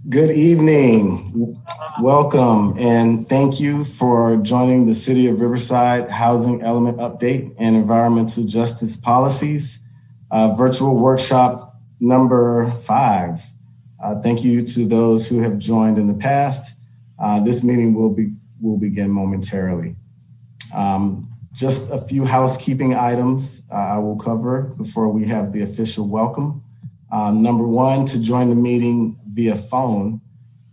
Good evening. Welcome and thank you for joining the City of Riverside Housing Element Update and Environmental Justice Policies virtual workshop number 5. Thank you to those who have joined in the past. This meeting will begin momentarily. Just a few housekeeping items I will cover before we have the official welcome. Number 1, to join the meeting via phone.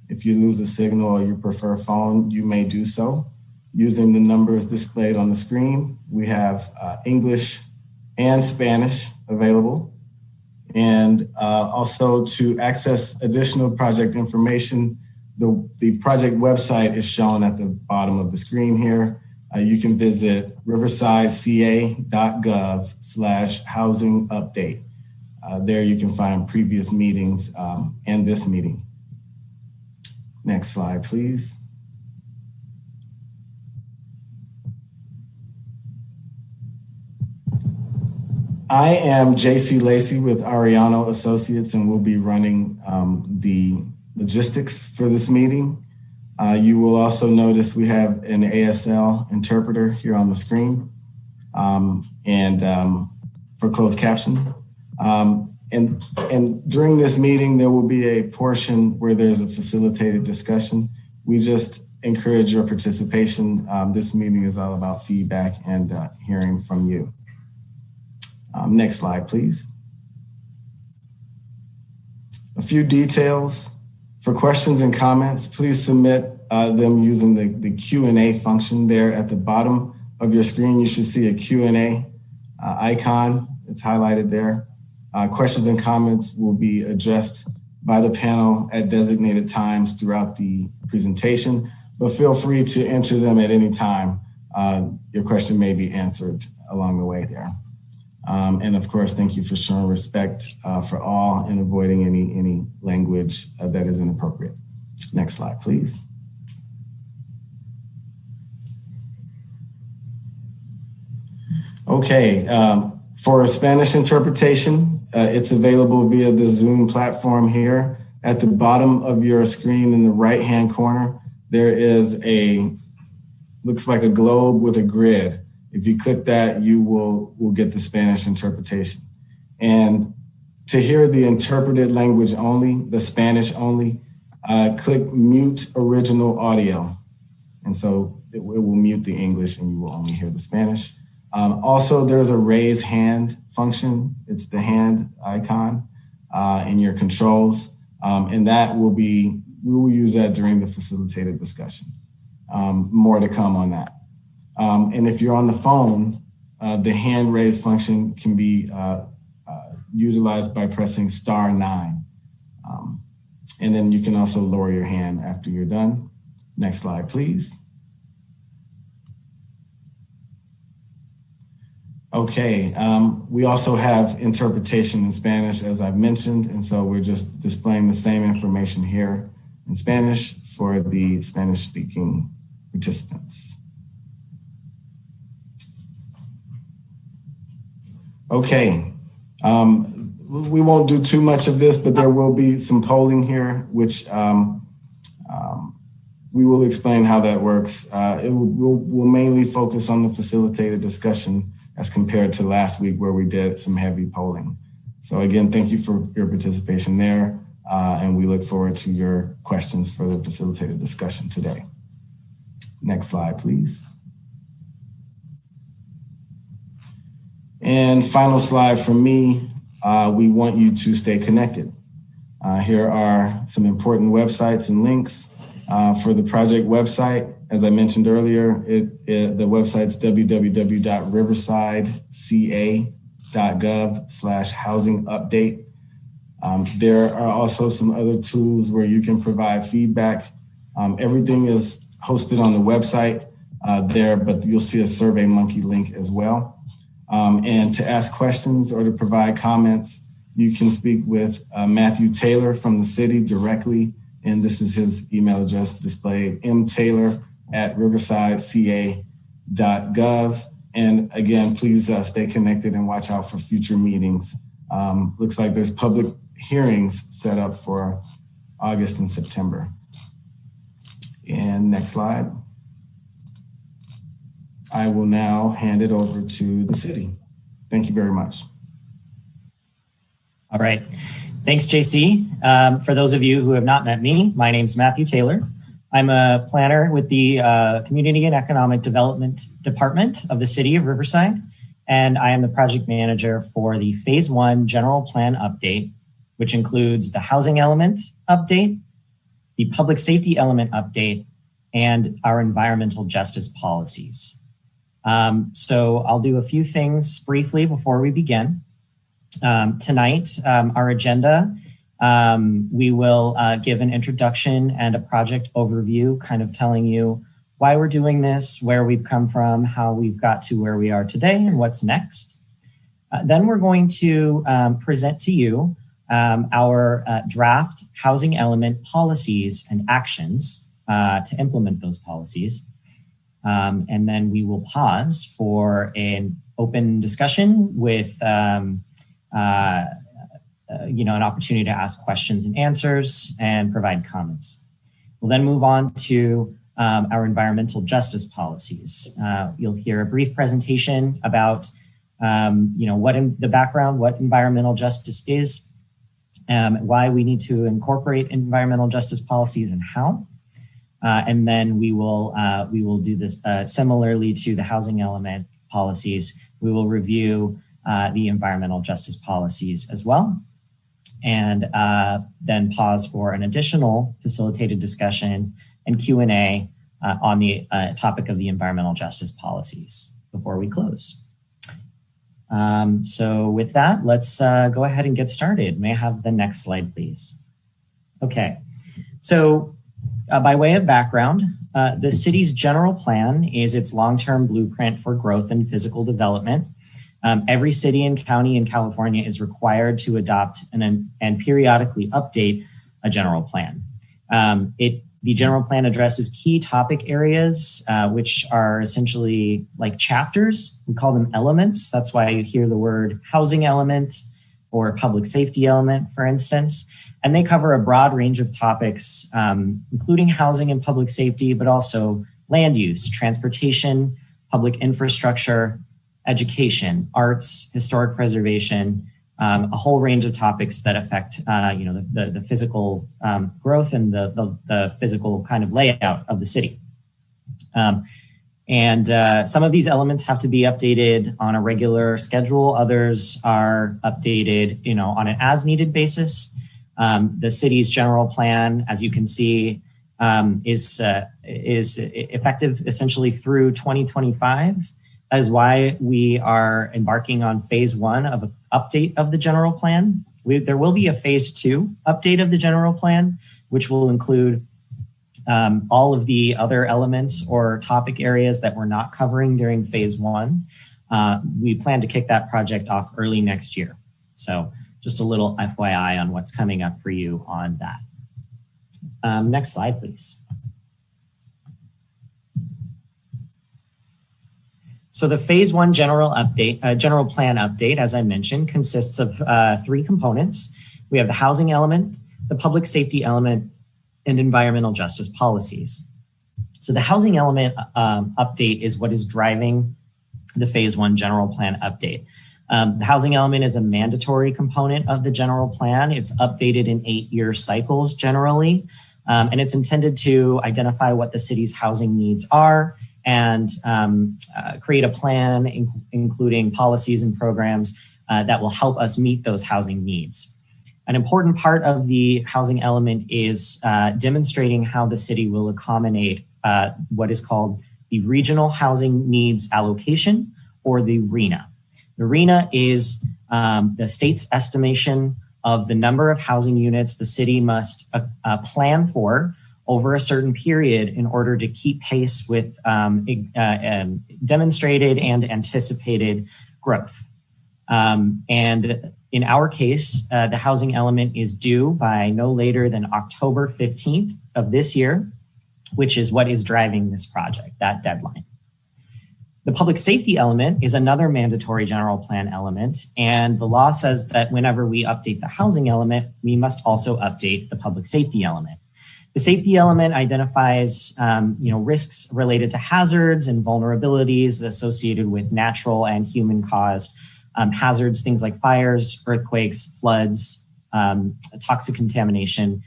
If you lose a signal or you prefer phone, you may do so using the numbers displayed on the screen. We have English and Spanish available. And also to access additional project information, the project website is shown at the bottom of the screen here. You can visit riversideca.gov/housing update. There you can find previous meetings and this meeting. Next slide, please. I am JC Lacey with Ariano Associates and will be running the logistics for this meeting. You will also notice we have an ASL interpreter here on the screen and for closed caption. And during this meeting, there will be a portion where there's a facilitated discussion. We just encourage your participation. This meeting is all about feedback and hearing from you. Next slide, please. A few details. For questions and comments, please submit them using the Q&A function there at the bottom of your screen. You should see a Q&A icon. It's highlighted there. Questions and comments will be addressed by the panel at designated times throughout the presentation, but feel free to enter them at any time. Your question may be answered along the way there. And of course, thank you for showing respect for all and avoiding any language that is inappropriate. Next slide, please. Okay, for Spanish interpretation, it's available via the Zoom platform here. At the bottom of your screen in the right-hand corner, there is looks like a globe with a grid. If you click that, you will get the Spanish interpretation. And to hear the interpreted language only, the Spanish only, click mute original audio. And so it will mute the English and you will only hear the Spanish. Also, there's a raise hand function. It's the hand icon in your controls. And we will use that during the facilitated discussion. More to come on that. And if you're on the phone, the hand raise function can be utilized by pressing *9. And then you can also lower your hand after you're done. Next slide, please. Okay, we also have interpretation in Spanish, as I've mentioned, and so we're just displaying the same information here in Spanish for the Spanish-speaking participants. Okay, we won't do too much of this, but there will be some polling here, which we will explain how that works. We'll mainly focus on the facilitated discussion as compared to last week where we did some heavy polling. So again, thank you for your participation there. And we look forward to your questions for the facilitated discussion today. Next slide, please. And final slide from me, we want you to stay connected. Here are some important websites and links for the project website. As I mentioned earlier, the website's www.riversideca.gov/housing update. There are also some other tools where you can provide feedback. Everything is hosted on the website there, but you'll see a SurveyMonkey link as well. And to ask questions or to provide comments, you can speak with Matthew Taylor from the city directly. And this is his email address displayed, mtaylor@riversideca.gov. And again, please stay connected and watch out for future meetings. Looks like there's public hearings set up for August and September. And next slide. I will now hand it over to the city. Thank you very much. All right. Thanks, JC. For those of you who have not met me, my name is Matthew Taylor. I'm a planner with the Community and Economic Development Department of the City of Riverside, and I am the project manager for the Phase 1 General Plan Update, which includes the housing element update, the public safety element update, and our environmental justice policies. So I'll do a few things briefly before we begin. Tonight, our agenda, we will give an introduction and a project overview, kind of telling you why we're doing this, where we've come from, how we've got to where we are today, and what's next. Then we're going to present to you our draft housing element policies and actions to implement those policies. And then we will pause for an open discussion with an opportunity to ask questions and answers and provide comments. We'll then move on to our environmental justice policies. You'll hear a brief presentation about what in the background, what environmental justice is, why we need to incorporate environmental justice policies and how. And then we will do this similarly to the housing element policies. We will review the environmental justice policies as well, and then pause for an additional facilitated discussion and Q&A on the topic of the environmental justice policies before we close. So with that, let's go ahead and get started. May I have the next slide, please? Okay, so by way of background, the city's general plan is its long-term blueprint for growth and physical development. Every city and county in California is required to adopt and periodically update a general plan. The general plan addresses key topic areas, which are essentially like chapters. We call them elements. That's why you hear the word housing element or public safety element, for instance. And they cover a broad range of topics, including housing and public safety, but also land use, transportation, public infrastructure, education, arts, historic preservation, a whole range of topics that affect the physical growth and the physical kind of layout of the city. And some of these elements have to be updated on a regular schedule. Others are updated, on an as-needed basis. The city's general plan, as you can see, is effective essentially through 2025. That is why we are embarking on phase 1 of an update of the general plan. There will be a phase 2 update of the general plan, which will include all of the other elements or topic areas that we're not covering during phase 1. We plan to kick that project off early next year. So just a little FYI on what's coming up for you on that. Next slide, please. So the phase 1 general plan update, as I mentioned, consists of 3 components. We have the housing element, the public safety element, and environmental justice policies. So the housing element update is what is driving the phase 1 general plan update. The housing element is a mandatory component of the general plan. It's updated in 8-year cycles generally, and it's intended to identify what the city's housing needs are and create a plan, including policies and programs that will help us meet those housing needs. An important part of the housing element is demonstrating how the city will accommodate what is called the Regional Housing Needs Allocation, or the RHNA. The RHNA is the state's estimation of the number of housing units the city must plan for over a certain period in order to keep pace with demonstrated and anticipated growth. And in our case, the housing element is due by no later than October 15th of this year, which is what is driving this project, that deadline. The public safety element is another mandatory general plan element, and the law says that whenever we update the housing element, we must also update the public safety element. The safety element identifies risks related to hazards and vulnerabilities associated with natural and human-caused hazards, things like fires, earthquakes, floods, toxic contamination,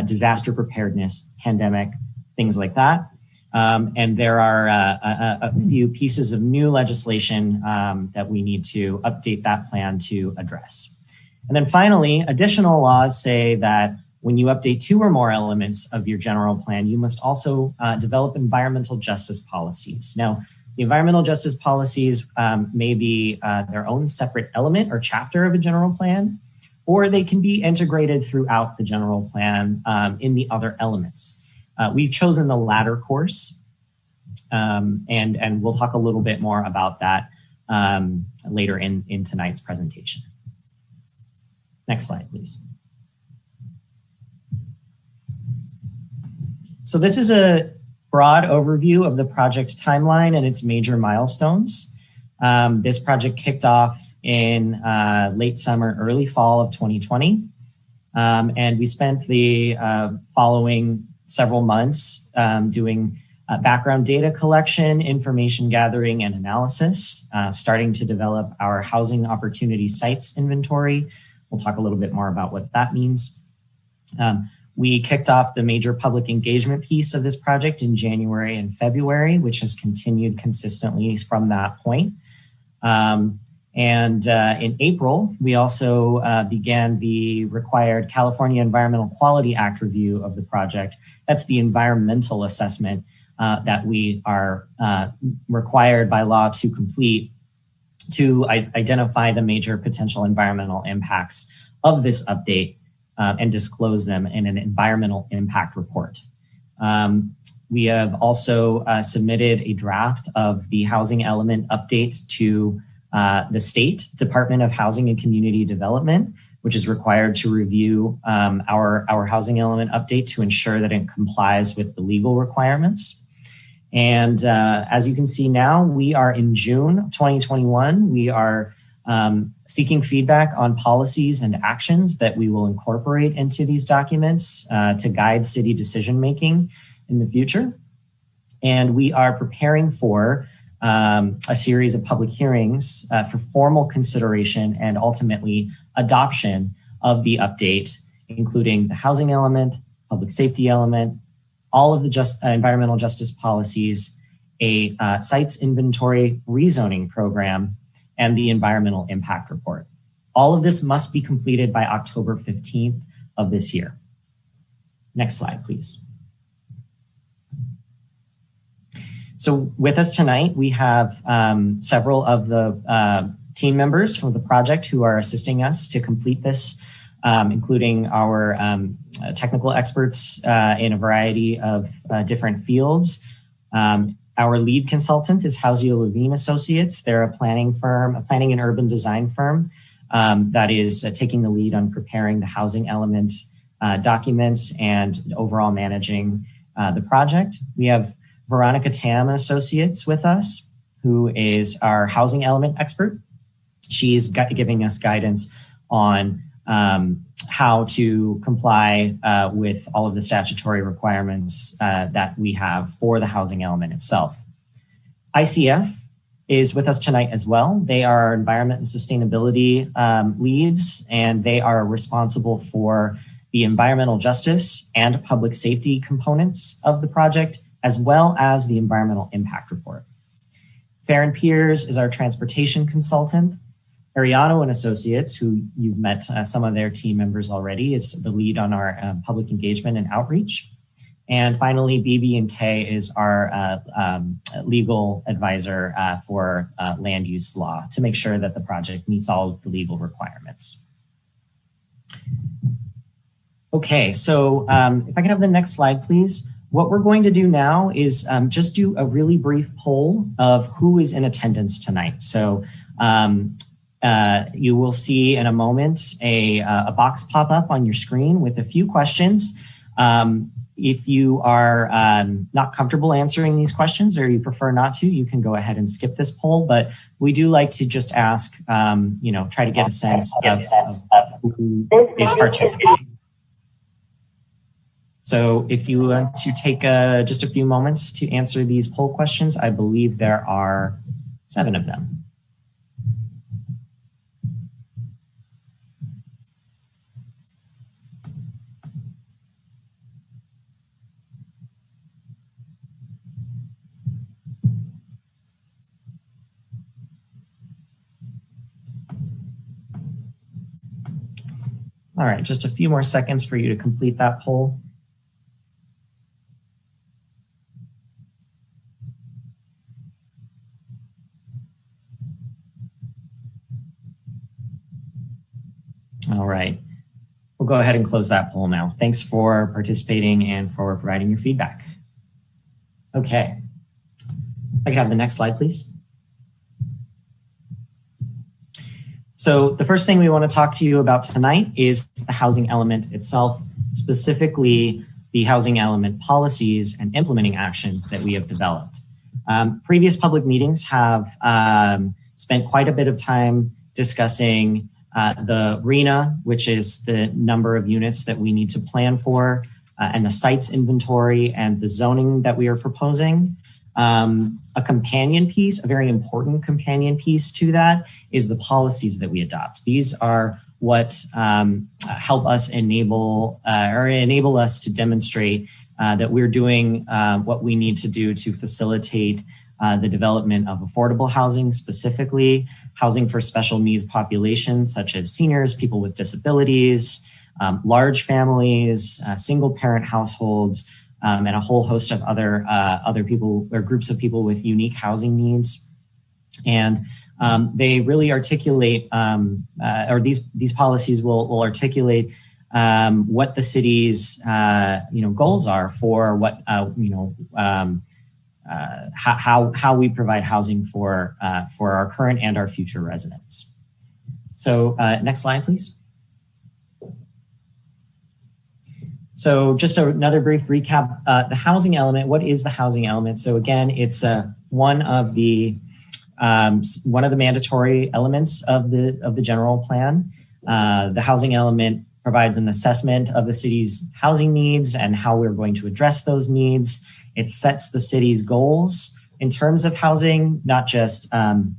disaster preparedness, pandemic, things like that. And there are a few pieces of new legislation that we need to update that plan to address. And then finally, additional laws say that when you update two or more elements of your general plan, you must also develop environmental justice policies. Now, the environmental justice policies may be their own separate element or chapter of a general plan, or they can be integrated throughout the general plan in the other elements. We've chosen the latter course, and we'll talk a little bit more about that later in tonight's presentation. Next slide, please. So this is a broad overview of the project timeline and its major milestones. This project kicked off in late summer, early fall of 2020. And we spent the following several months doing background data collection, information gathering, and analysis, starting to develop our housing opportunity sites inventory. We'll talk a little bit more about what that means. We kicked off the major public engagement piece of this project in January and February, which has continued consistently from that point. And in April, we also began the required California Environmental Quality Act review of the project. That's the environmental assessment that we are required by law to complete to identify the major potential environmental impacts of this update and disclose them in an environmental impact report. We have also submitted a draft of the housing element update to the State Department of Housing and Community Development, which is required to review our housing element update to ensure that it complies with the legal requirements. And as you can see now, we are in June of 2021. We are seeking feedback on policies and actions that we will incorporate into these documents to guide city decision-making in the future. And we are preparing for a series of public hearings for formal consideration and ultimately adoption of the update, including the housing element, public safety element, all of the environmental justice policies, a sites inventory rezoning program, and the environmental impact report. All of this must be completed by October 15th of this year. Next slide, please. So with us tonight, we have several of the team members from the project who are assisting us to complete this, including our technical experts in a variety of different fields. Our lead consultant is Hausio Levine Associates. They're a planning and urban design firm that is taking the lead on preparing the housing element documents and overall managing the project. We have Veronica Tam Associates with us, who is our housing element expert. She's giving us guidance on how to comply with all of the statutory requirements that we have for the housing element itself. ICF is with us tonight as well. They are our environment and sustainability leads, and they are responsible for the environmental justice and public safety components of the project, as well as the environmental impact report. Farron Piers is our transportation consultant. Ariano and Associates, who you've met some of their team members already, is the lead on our public engagement and outreach. And finally, BB&K is our legal advisor for land use law to make sure that the project meets all of the legal requirements. Okay, so if I can have the next slide, please. What we're going to do now is just do a really brief poll of who is in attendance tonight. So you will see in a moment a box pop up on your screen with a few questions. If you are not comfortable answering these questions or you prefer not to, you can go ahead and skip this poll. But we do like to just ask, try to get a sense of who is participating. So if you want to take just a few moments to answer these poll questions, I believe there are 7 of them. All right, just a few more seconds for you to complete that poll. All right, we'll go ahead and close that poll now. Thanks for participating and for providing your feedback. Okay, I can have the next slide, please. So the first thing we want to talk to you about tonight is the housing element itself, specifically the housing element policies and implementing actions that we have developed. Previous public meetings have spent quite a bit of time discussing the RHNA, which is the number of units that we need to plan for, and the sites inventory and the zoning that we are proposing. A companion piece, a very important companion piece to that, is the policies that we adopt. These are what help us enable us to demonstrate that we're doing what we need to do to facilitate the development of affordable housing, specifically housing for special needs populations such as seniors, people with disabilities, large families, single parent households, and a whole host of other people or groups of people with unique housing needs. And they really articulate, or these policies will articulate what the city's goals are for what how we provide housing for our current and our future residents. So next slide, please. So just another brief recap, the housing element. What is the housing element? So again, it's one of the mandatory elements of the general plan. The housing element provides an assessment of the city's housing needs and how we're going to address those needs. It sets the city's goals in terms of housing, not just the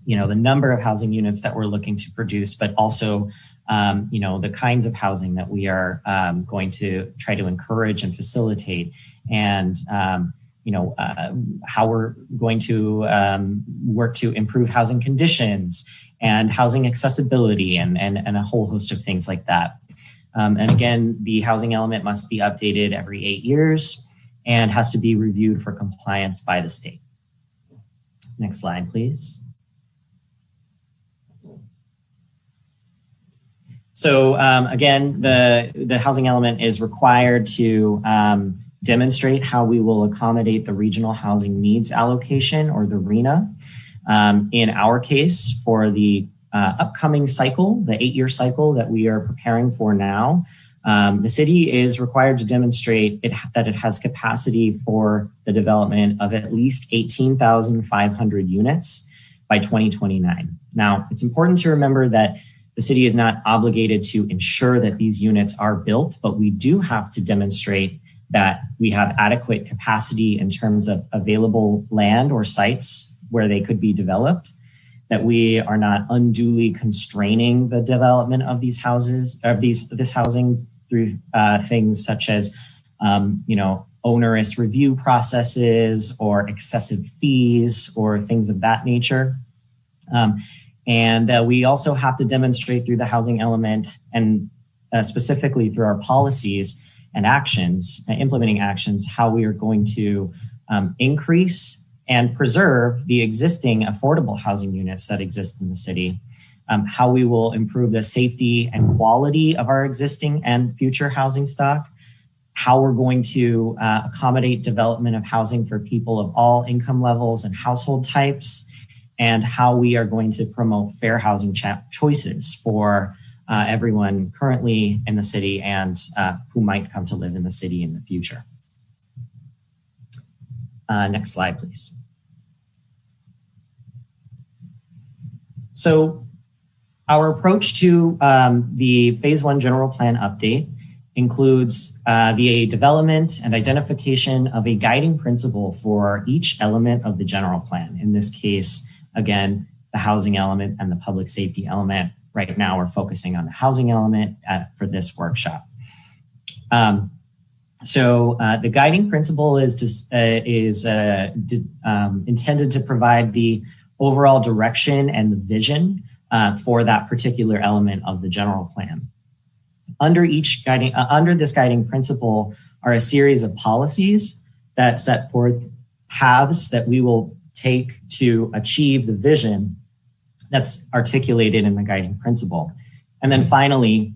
number of housing units that we're looking to produce, but also the kinds of housing that we are going to try to encourage and facilitate, and how we're going to work to improve housing conditions and housing accessibility and a whole host of things like that. And again, the housing element must be updated every 8 years and has to be reviewed for compliance by the state. Next slide, please. So again, the housing element is required to demonstrate how we will accommodate the regional housing needs allocation, or the RHNA. In our case, for the upcoming cycle, the 8-year cycle that we are preparing for now, the city is required to demonstrate that it has capacity for the development of at least 18,500 units by 2029. Now, it's important to remember that the city is not obligated to ensure that these units are built, but we do have to demonstrate that we have adequate capacity in terms of available land or sites where they could be developed, that we are not unduly constraining the development of these houses, or this housing, through things such as onerous review processes or excessive fees or things of that nature. And we also have to demonstrate through the housing element, and specifically through our policies and actions, implementing actions, how we are going to increase and preserve the existing affordable housing units that exist in the city, how we will improve the safety and quality of our existing and future housing stock, how we're going to accommodate development of housing for people of all income levels and household types, and how we are going to promote fair housing choices for everyone currently in the city and who might come to live in the city in the future. Next slide, please. So our approach to the Phase 1 General Plan update includes the development and identification of a guiding principle for each element of the general plan. In this case, again, the housing element and the public safety element. Right now, we're focusing on the housing element for this workshop. The guiding principle is intended to provide the overall direction and the vision for that particular element of the general plan. Under this guiding principle are a series of policies that set forth paths that we will take to achieve the vision that's articulated in the guiding principle. And then finally,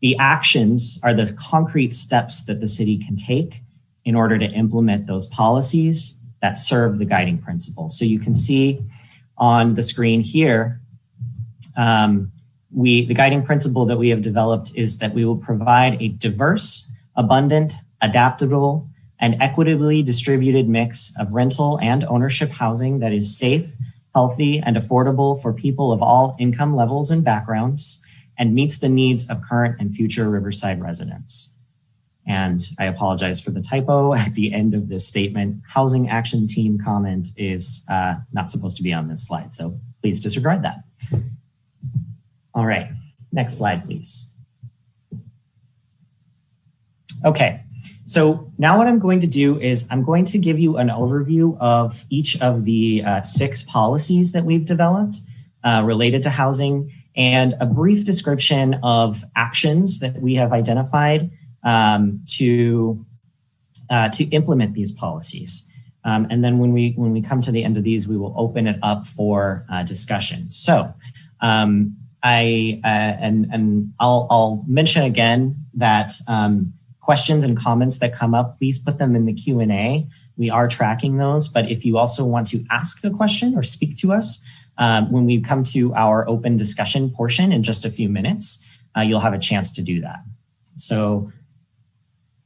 the actions are the concrete steps that the city can take in order to implement those policies that serve the guiding principle. So you can see on the screen here, the guiding principle that we have developed is that we will provide a diverse, abundant, adaptable, and equitably distributed mix of rental and ownership housing that is safe, healthy, and affordable for people of all income levels and backgrounds, and meets the needs of current and future Riverside residents. And I apologize for the typo at the end of this statement. Housing Action Team comment is not supposed to be on this slide, so please disregard that. All right, next slide, please. Okay, so now what I'm going to do is I'm going to give you an overview of each of the 6 policies that we've developed related to housing, and a brief description of actions that we have identified to implement these policies. And then when we come to the end of these, we will open it up for discussion. So I'll mention again that questions and comments that come up, please put them in the Q&A. We are tracking those, but if you also want to ask a question or speak to us, when we come to our open discussion portion in just a few minutes, you'll have a chance to do that. So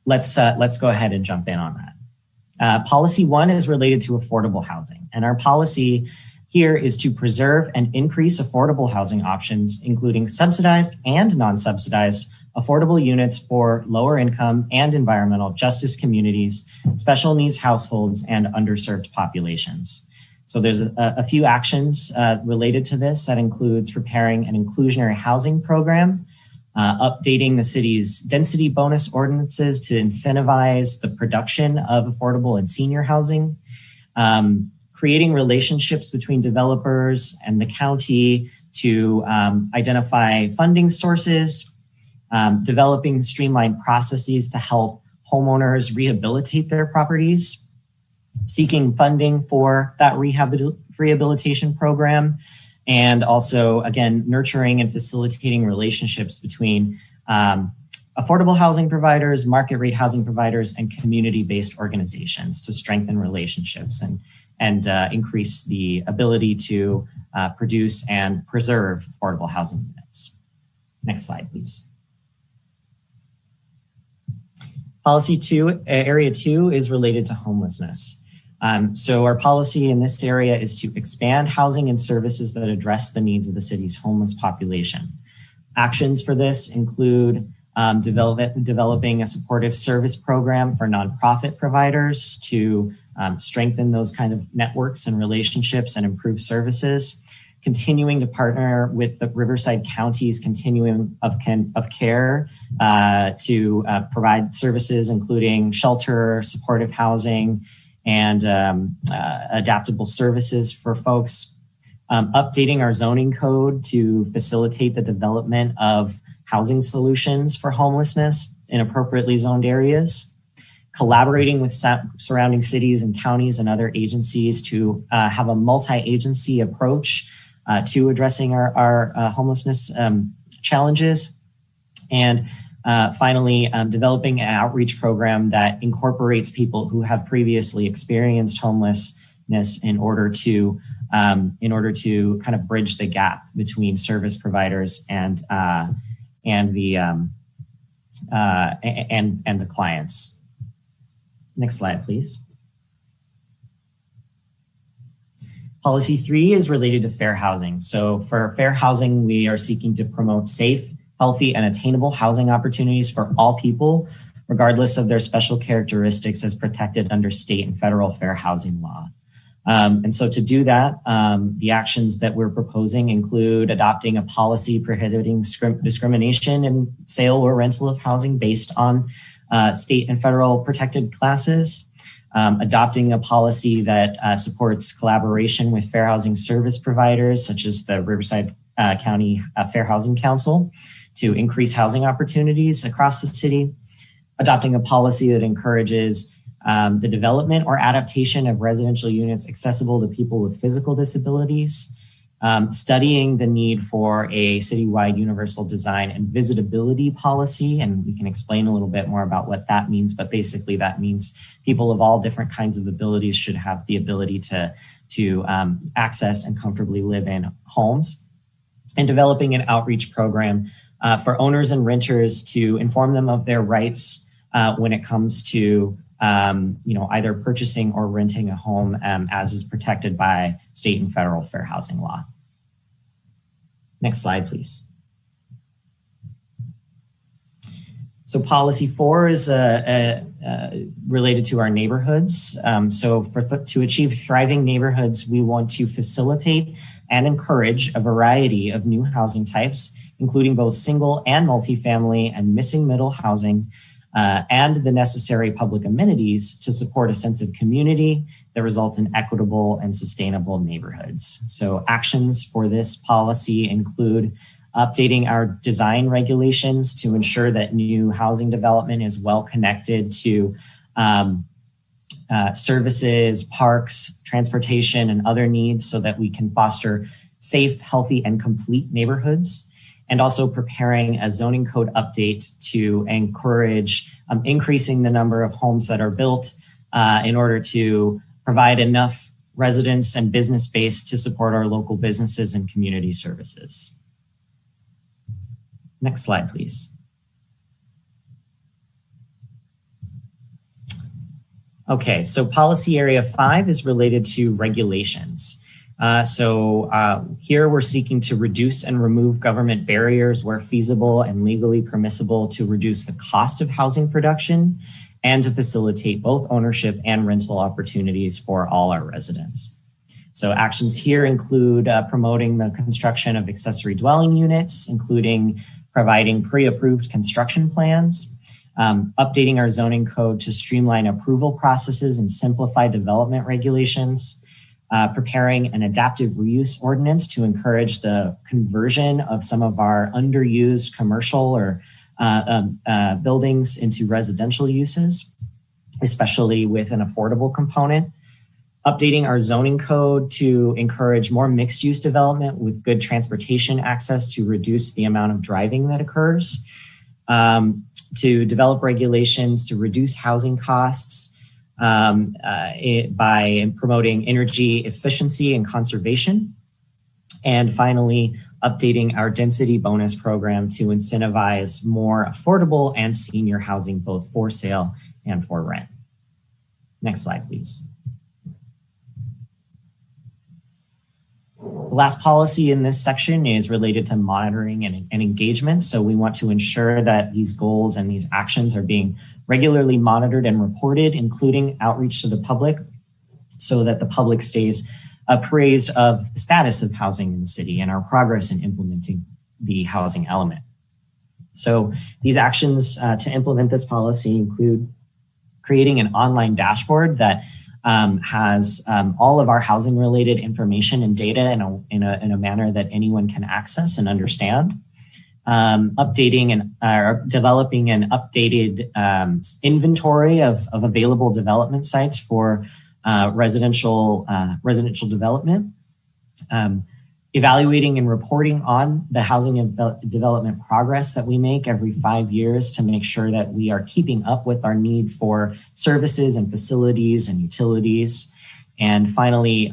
let's go ahead and jump in on that. Policy 1 is related to affordable housing, and our policy here is to preserve and increase affordable housing options, including subsidized and non-subsidized affordable units for lower income and environmental justice communities, special needs households, and underserved populations. So there's a few actions related to this that includes preparing an inclusionary housing program, updating the city's density bonus ordinances to incentivize the production of affordable and senior housing, creating relationships between developers and the county to identify funding sources, developing streamlined processes to help homeowners rehabilitate their properties, seeking funding for that rehabilitation program, and also, again, nurturing and facilitating relationships between affordable housing providers, market rate housing providers, and community-based organizations to strengthen relationships and increase the ability to produce and preserve affordable housing units. Next slide, please. Policy 2, area 2 is related to homelessness. So our policy in this area is to expand housing and services that address the needs of the city's homeless population. Actions for this include developing a supportive service program for nonprofit providers to strengthen those kind of networks and relationships and improve services, continuing to partner with the Riverside County's continuum of care to provide services, including shelter, supportive housing, and adaptable services for folks, updating our zoning code to facilitate the development of housing solutions for homelessness in appropriately zoned areas, collaborating with surrounding cities and counties and other agencies to have a multi-agency approach to addressing our homelessness challenges, and finally, developing an outreach program that incorporates people who have previously experienced homelessness in order to kind of bridge the gap between service providers and and the clients. Next slide, please. Policy 3 is related to fair housing. So for fair housing, we are seeking to promote safe, healthy, and attainable housing opportunities for all people, regardless of their special characteristics as protected under state and federal fair housing law. And so to do that, the actions that we're proposing include adopting a policy prohibiting discrimination in sale or rental of housing based on state and federal protected classes, adopting a policy that supports collaboration with fair housing service providers, such as the Riverside County Fair Housing Council, to increase housing opportunities across the city, adopting a policy that encourages the development or adaptation of residential units accessible to people with physical disabilities, studying the need for a citywide universal design and visitability policy. And we can explain a little bit more about what that means, but basically that means people of all different kinds of abilities should have the ability to access and comfortably live in homes, and developing an outreach program for owners and renters to inform them of their rights when it comes to either purchasing or renting a home as is protected by state and federal fair housing law. Next slide, please. So policy 4 is related to our neighborhoods. To achieve thriving neighborhoods, we want to facilitate and encourage a variety of new housing types, including both single and multifamily and missing middle housing, and the necessary public amenities to support a sense of community that results in equitable and sustainable neighborhoods. So actions for this policy include updating our design regulations to ensure that new housing development is well connected to services, parks, transportation, and other needs so that we can foster safe, healthy, and complete neighborhoods. And also preparing a zoning code update to encourage increasing the number of homes that are built in order to provide enough residents and business base to support our local businesses and community services. Next slide, please. Okay, so policy area 5 is related to regulations. Here we're seeking to reduce and remove government barriers where feasible and legally permissible to reduce the cost of housing production and to facilitate both ownership and rental opportunities for all our residents. So actions here include promoting the construction of accessory dwelling units, including providing pre-approved construction plans, updating our zoning code to streamline approval processes and simplify development regulations, preparing an adaptive reuse ordinance to encourage the conversion of some of our underused commercial or buildings into residential uses, especially with an affordable component. Updating our zoning code to encourage more mixed use development with good transportation access to reduce the amount of driving that occurs. To develop regulations to reduce housing costs, by promoting energy efficiency and conservation. And finally, updating our density bonus program to incentivize more affordable and senior housing, both for sale and for rent. Next slide, please. The last policy in this section is related to monitoring and engagement. So we want to ensure that these goals and these actions are being regularly monitored and reported, including outreach to the public, so that the public stays appraised of the status of housing in the city and our progress in implementing the housing element. So these actions to implement this policy include creating an online dashboard that has all of our housing related information and data in a manner that anyone can access and understand. Updating and developing an updated inventory of available development sites for residential development. Evaluating and reporting on the housing and development progress that we make every 5 years to make sure that we are keeping up with our need for services and facilities and utilities. And finally,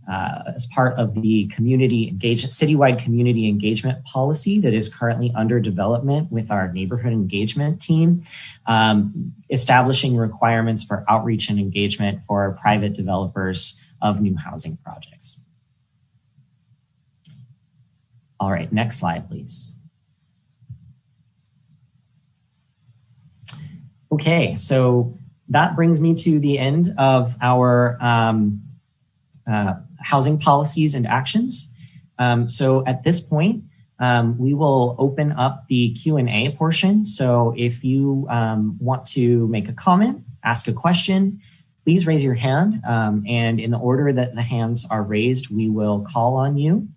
as part of the citywide community engagement policy that is currently under development with our neighborhood engagement team, establishing requirements for outreach and engagement for private developers of new housing projects. All right, next slide, please. Okay, so that brings me to the end of our housing policies and actions. So at this point, we will open up the Q&A portion. So if you want to make a comment, ask a question, please raise your hand. And in the order that the hands are raised, we will call on you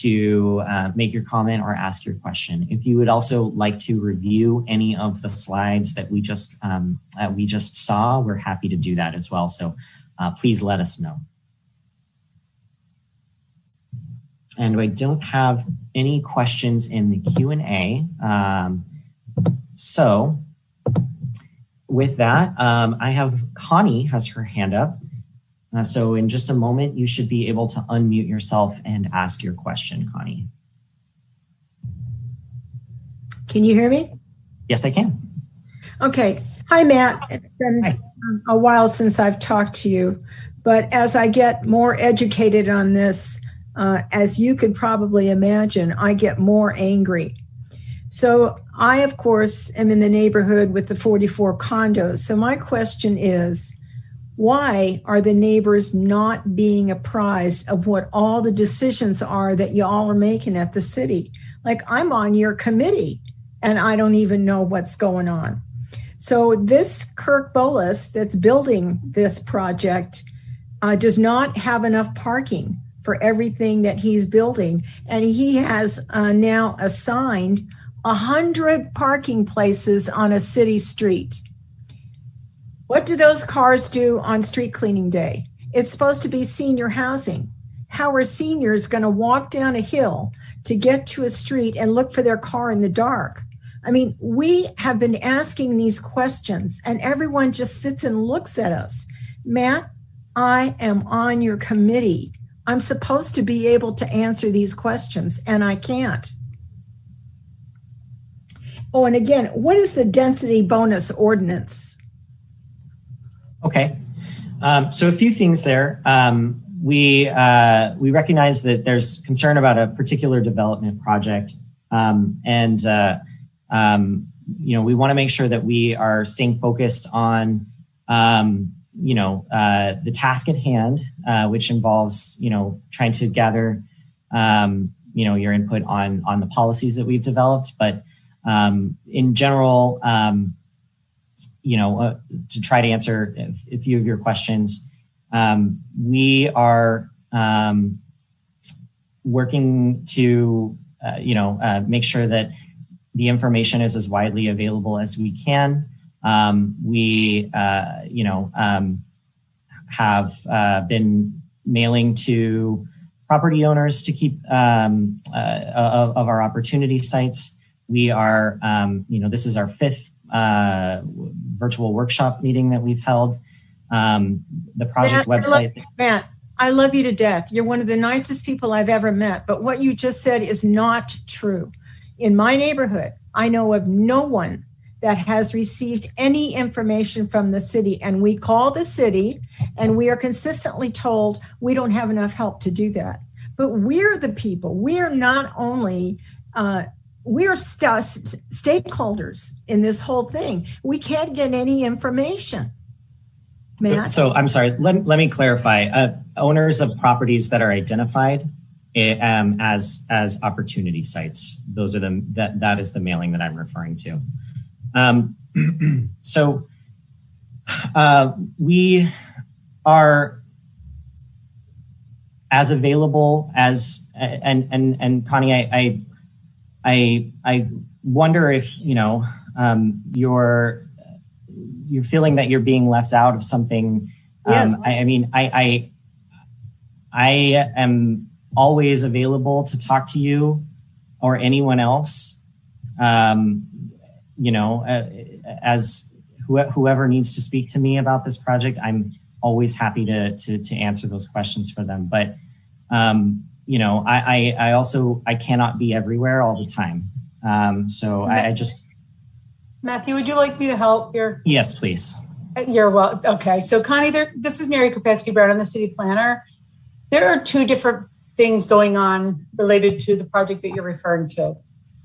to make your comment or ask your question. If you would also like to review any of the slides that we just saw, we're happy to do that as well. So please let us know. And I don't have any questions in the Q&A. So with that, I have Connie has her hand up. So in just a moment, you should be able to unmute yourself and ask your question, Connie. Can you hear me? Yes, I can. Okay. Hi, Matt. It's been a while since I've talked to you, but as I get more educated on this, as you could probably imagine, I get more angry. So I, of course, am in the neighborhood with the 44 condos. So my question is, why are the neighbors not being apprised of what all the decisions are that y'all are making at the city? Like, I'm on your committee and I don't even know what's going on. So this Kirk Bolas that's building this project does not have enough parking for everything that he's building. And he has now assigned 100 parking places on a city street. What do those cars do on street cleaning day? It's supposed to be senior housing. How are seniors going to walk down a hill to get to a street and look for their car in the dark? I mean, we have been asking these questions and everyone just sits and looks at us. Matt, I am on your committee. I'm supposed to be able to answer these questions and I can't. Oh, and again, what is the density bonus ordinance? Okay, so a few things there. We recognize that there's concern about a particular development project, and we want to make sure that we are staying focused on the task at hand, which involves trying to gather your input on the policies that we've developed, but in general. To try to answer a few of your questions, we are working to, make sure that the information is as widely available as we can. We, have been mailing to property owners to keep of our opportunity sites. We are, this is our fifth virtual workshop meeting that we've held. The project website. Matt, I love you to death. You're one of the nicest people I've ever met, but what you just said is not true. In my neighborhood, I know of no one that has received any information from the city, and we call the city and we are consistently told we don't have enough help to do that. But we're the people. We are not only we're stakeholders in this whole thing. We can't get any information. Matt? So I'm sorry, let me clarify. Owners of properties that are identified as opportunity sites, those are that is the mailing that I'm referring to. So we are as available as, and Connie, I wonder if, you're feeling that you're being left out of something. Yes. I am always available to talk to you or anyone else, as whoever needs to speak to me about this project. I'm always happy to answer those questions for them. But I cannot be everywhere all the time. I just. Matthew, would you like me to help here? Yes, please. You're well. Okay. So Connie, this is Mary Kopetsky Brown. I'm the city planner. There are two different things going on related to the project that you're referring to.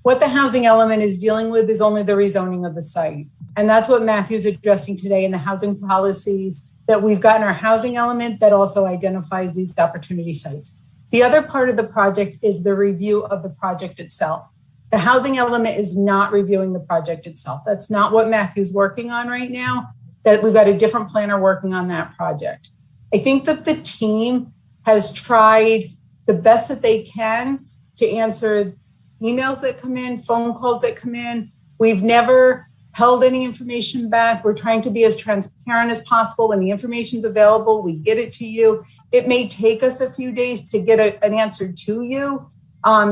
What the housing element is dealing with is only the rezoning of the site. And that's what Matthew's addressing today in the housing policies that we've got in our housing element that also identifies these opportunity sites. The other part of the project is the review of the project itself. The housing element is not reviewing the project itself. That's not what Matthew's working on right now. That we've got a different planner working on that project. I think that the team has tried the best that they can to answer emails that come in, phone calls that come in. We've never held any information back. We're trying to be as transparent as possible. When the information's available, we get it to you. It may take us a few days to get an answer to you,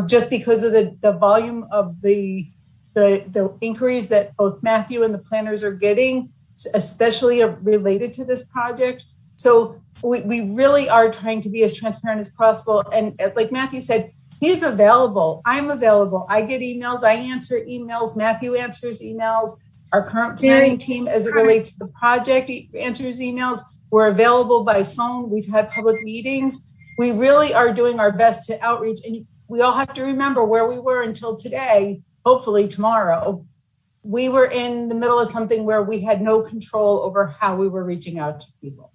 just because of the volume of the inquiries that both Matthew and the planners are getting, especially related to this project. So we really are trying to be as transparent as possible. And like Matthew said, he's available. I'm available. I get emails. I answer emails. Matthew answers emails. Our current planning team, as it relates to the project, answers emails. We're available by phone. We've had public meetings. We really are doing our best to outreach. And we all have to remember where we were until today, hopefully tomorrow. We were in the middle of something where we had no control over how we were reaching out to people.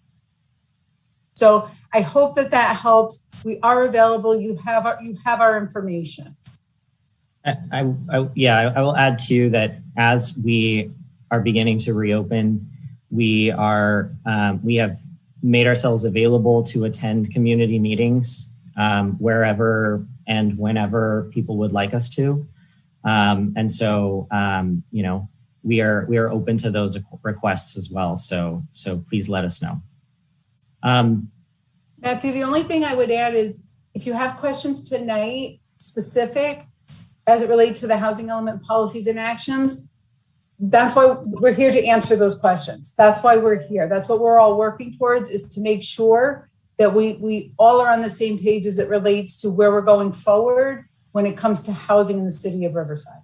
So I hope that helps. We are available. You have our information. I will add too that as we are beginning to reopen, we have made ourselves available to attend community meetings wherever and whenever people would like us to. We are open to those requests as well. So please let us know. Matthew, the only thing I would add is if you have questions tonight, specific as it relates to the housing element policies and actions, that's why we're here to answer those questions. That's why we're here. That's what we're all working towards, is to make sure that we all are on the same page as it relates to where we're going forward when it comes to housing in the city of Riverside.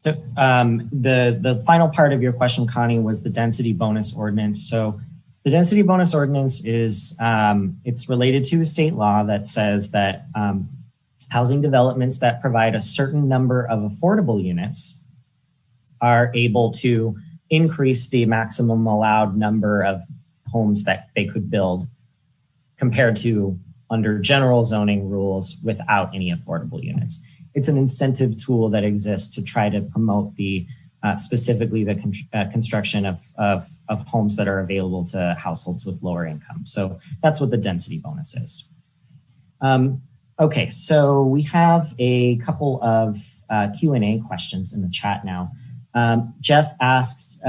So the final part of your question, Connie, was the density bonus ordinance. So the density bonus ordinance is it's related to a state law that says that housing developments that provide a certain number of affordable units are able to increase the maximum allowed number of homes that they could build compared to under general zoning rules without any affordable units. It's an incentive tool that exists to try to promote the specifically the construction of homes that are available to households with lower income. So that's what the density bonus is. Okay, so we have a couple of Q&A questions in the chat now. Jeff asks,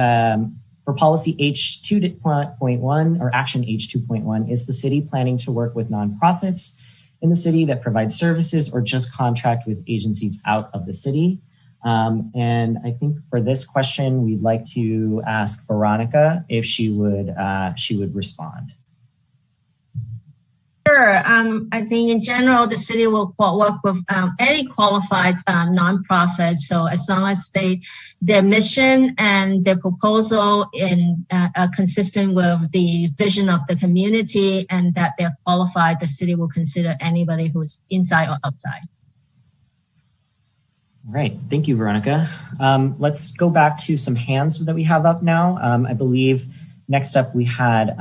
for policy H2.1 or action H2.1, is the city planning to work with nonprofits in the city that provide services or just contract with agencies out of the city? And I think for this question, we'd like to ask Veronica if she would respond. Sure. I think in general, the city will work with any qualified nonprofit. So as long as their mission and their proposal are consistent with the vision of the community and that they're qualified, the city will consider anybody who's inside or outside. All right. Thank you, Veronica. Let's go back to some hands that we have up now. I believe next up we had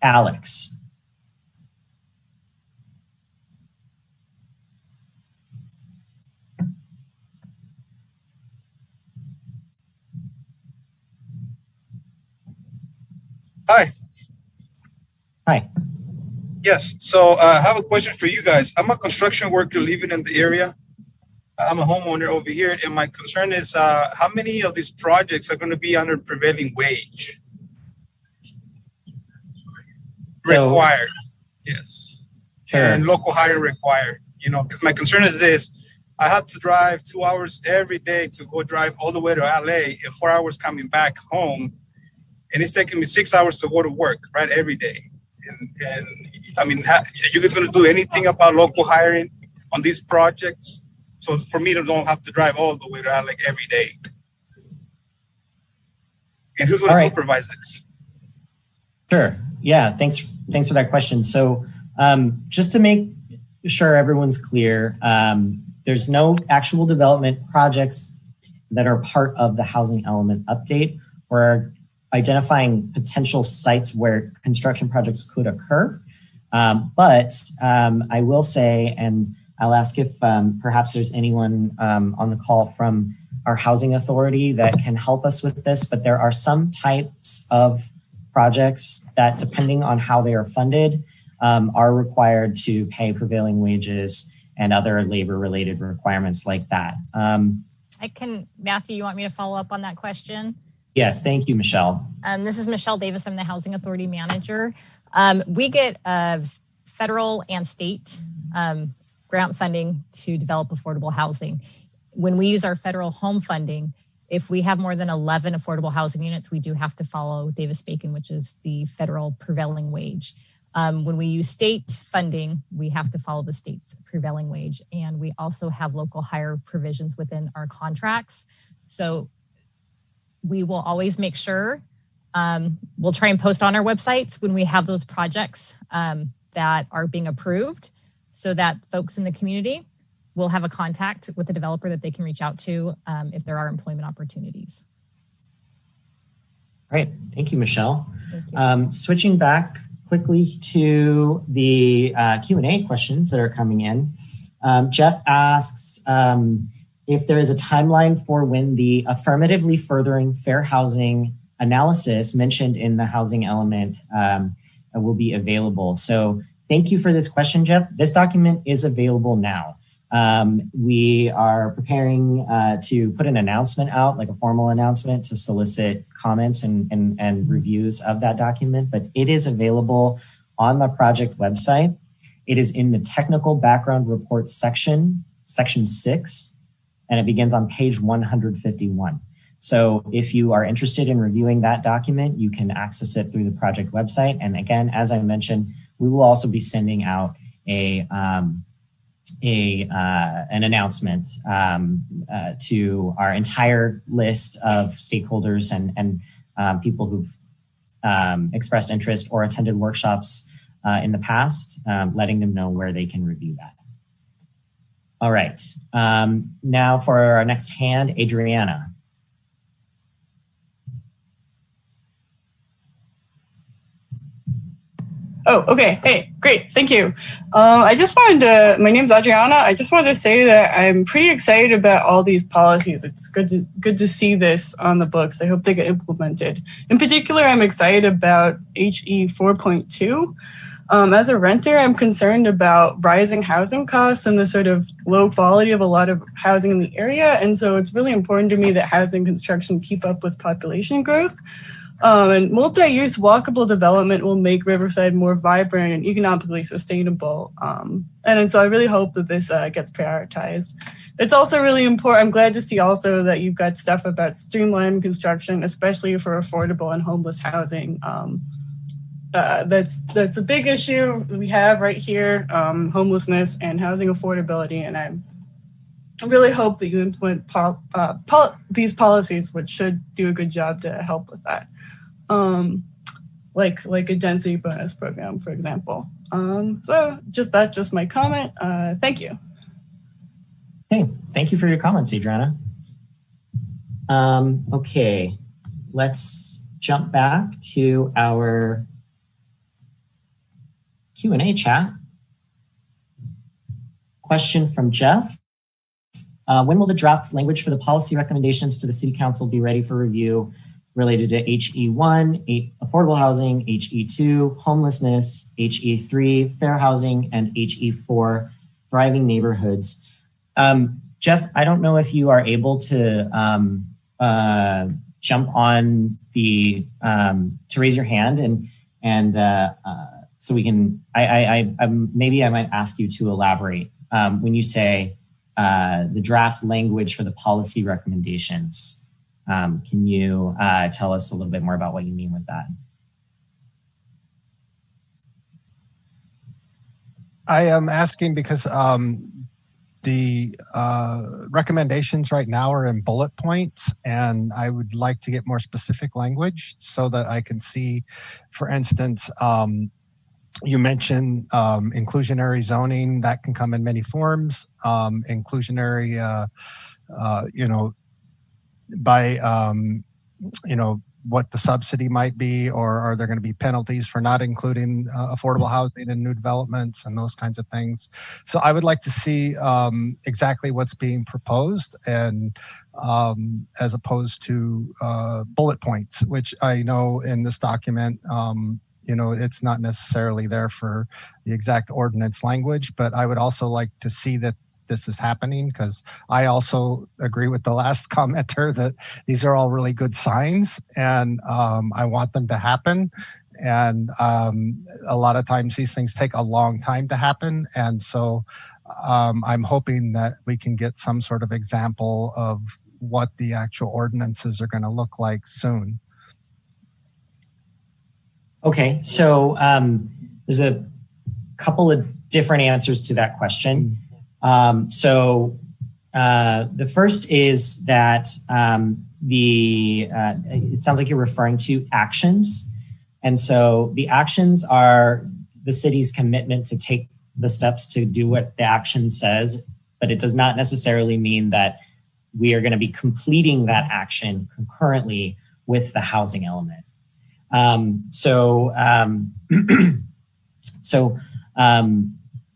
Alex. Hi. Hi. Yes, so I have a question for you guys. I'm a construction worker living in the area. I'm a homeowner over here, and my concern is how many of these projects are going to be under prevailing wage? Required, yes. Sure. And local hiring required, because my concern is this. I have to drive 2 hours every day to go drive all the way to LA and 4 hours coming back home. and it's taking me 6 hours to go to work, right, every day. And I mean, are you guys going to do anything about local hiring on these projects? So for me to don't have to drive all the way to Alec every day. And who's going to supervise this? Sure. Yeah. Thanks for that question. So just to make sure everyone's clear, there's no actual development projects that are part of the housing element update. We're identifying potential sites where construction projects could occur. But I will say, and I'll ask if perhaps there's anyone on the call from our housing authority that can help us with this, but there are some types of projects that, depending on how they are funded, are required to pay prevailing wages and other labor-related requirements like that. Matthew, you want me to follow up on that question? Yes, thank you, Michelle. This is Michelle Davis. I'm the Housing Authority Manager. We get federal and state grant funding to develop affordable housing. When we use our federal home funding, if we have more than 11 affordable housing units, we do have to follow Davis-Bacon, which is the federal prevailing wage. When we use state funding, we have to follow the state's prevailing wage. And we also have local hire provisions within our contracts. So we will always make sure, we'll try and post on our websites when we have those projects that are being approved, so that folks in the community will have a contact with the developer that they can reach out to if there are employment opportunities. Great, thank you, Michelle. Thank you. Switching back quickly to the Q&A questions that are coming in. Jeff asks if there is a timeline for when the affirmatively furthering fair housing analysis mentioned in the housing element will be available. So thank you for this question, Jeff. This document is available now. We are preparing to put an announcement out, like a formal announcement, to solicit comments and reviews of that document, but it is available on the project website. It is in the technical background report section 6, and it begins on page 151. So if you are interested in reviewing that document, you can access it through the project website. And again, as I mentioned, we will also be sending out an announcement to our entire list of stakeholders and people who've expressed interest or attended workshops in the past, letting them know where they can review that. All right, now for our next hand, Adriana. Oh, okay. Hey, great. Thank you. My name's Adriana. I just wanted to say that I'm pretty excited about all these policies. It's good to see this on the books. I hope they get implemented. In particular, I'm excited about HE 4.2. As a renter, I'm concerned about rising housing costs and the sort of low quality of a lot of housing in the area. And so it's really important to me that housing construction keep up with population growth. And multi-use walkable development will make Riverside more vibrant and economically sustainable. And so I really hope that this gets prioritized. It's also really important. I'm glad to see also that you've got stuff about streamlined construction, especially for affordable and homeless housing. That's a big issue we have right here, homelessness and housing affordability. And I really hope that you implement these policies, which should do a good job to help with that. Like a density bonus program, for example. So that's just my comment. Thank you. Hey, thank you for your comments, Adriana. Okay, let's jump back to our Q&A chat. Question from Jeff. When will the draft language for the policy recommendations to the City Council be ready for review related to HE1, affordable housing, HE2, homelessness, HE3, fair housing, and HE4, thriving neighborhoods? Jeff, I don't know if you are able to jump on the, to raise your hand and so we can, maybe I might ask you to elaborate when you say the draft language for the policy recommendations. Can you tell us a little bit more about what you mean with that? I am asking because the recommendations right now are in bullet points, and I would like to get more specific language so that I can see, for instance, you mentioned inclusionary zoning. That can come in many forms. Inclusionary, by, what the subsidy might be, or are there going to be penalties for not including affordable housing in new developments and those kinds of things. So I would like to see exactly what's being proposed, and as opposed to bullet points, which I know in this document, it's not necessarily there for the exact ordinance language, but I would also like to see that this is happening, because I also agree with the last commenter that these are all really good signs, and I want them to happen. And a lot of times these things take a long time to happen. And so I'm hoping that we can get some sort of example of what the actual ordinances are going to look like soon. Okay, so there's a couple of different answers to that question. The first is that it sounds like you're referring to actions. And so the actions are the city's commitment to take the steps to do what the action says, but it does not necessarily mean that we are going to be completing that action concurrently with the housing element.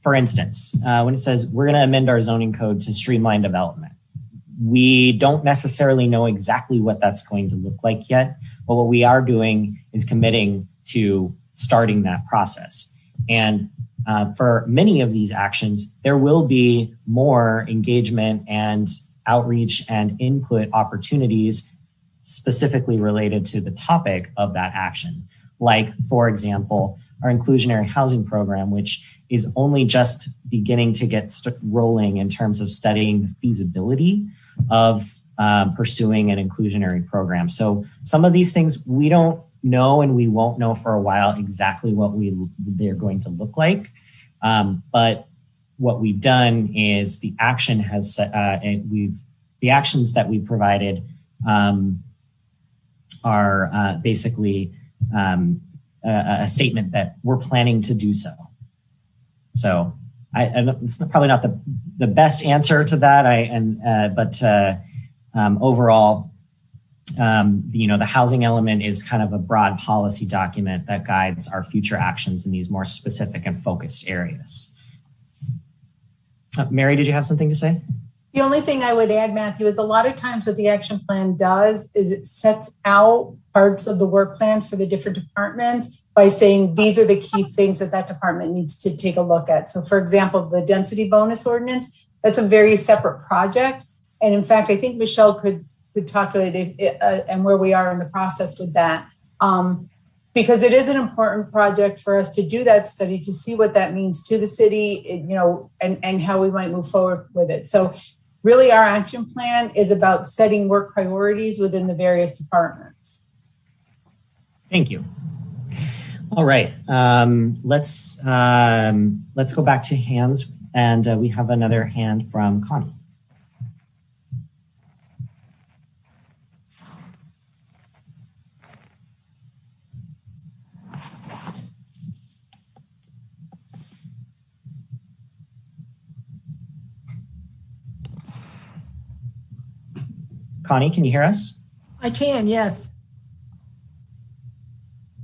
For instance, when it says we're going to amend our zoning code to streamline development, we don't necessarily know exactly what that's going to look like yet, but what we are doing is committing to starting that process. And for many of these actions, there will be more engagement and outreach and input opportunities specifically related to the topic of that action. Like, for example, our inclusionary housing program, which is only just beginning to get rolling in terms of studying the feasibility of pursuing an inclusionary program. So some of these things we don't know, and we won't know for a while exactly what they're going to look like. But what we've done is the action has the actions that we provided are basically a statement that we're planning to do so. So it's probably not the best answer to that. But overall, the housing element is kind of a broad policy document that guides our future actions in these more specific and focused areas. Mary, did you have something to say? The only thing I would add, Matthew, is a lot of times what the action plan does is it sets out parts of the work plans for the different departments by saying these are the key things that department needs to take a look at. So for example, the density bonus ordinance, that's a very separate project. And in fact, I think Michelle could talk to it and where we are in the process with that. Because it is an important project for us to do that study to see what that means to the city, and how we might move forward with it. So really our action plan is about setting work priorities within the various departments. Thank you. All right, let's go back to hands, and we have another hand from Connie. Connie, can you hear us? I can, yes.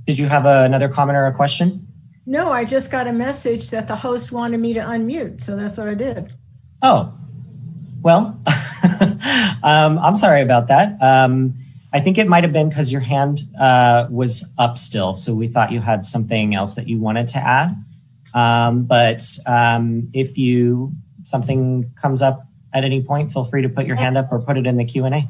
Did you have another comment or a question? No, I just got a message that the host wanted me to unmute, so that's what I did. Oh, well, I'm sorry about that. I think it might have been because your hand was up still, so we thought you had something else that you wanted to add. But if something comes up at any point, feel free to put your hand up or put it in the Q&A.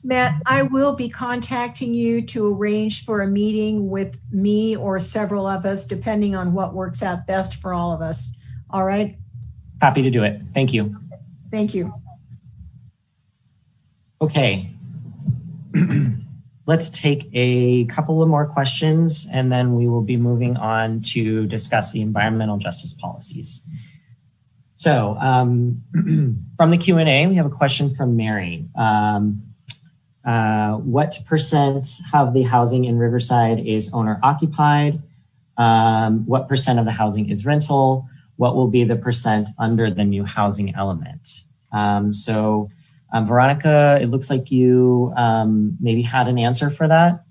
Matt, I will be contacting you to arrange for a meeting with me or several of us, depending on what works out best for all of us. All right? Happy to do it. Thank you. Thank you. Okay. let's take a couple of more questions and then we will be moving on to discuss the environmental justice policies. So from the Q&A, we have a question from Mary. What percent of the housing in Riverside is owner occupied? What percent of the housing is rental? What will be the percent under the new housing element? Veronica, it looks like you maybe had an answer for that.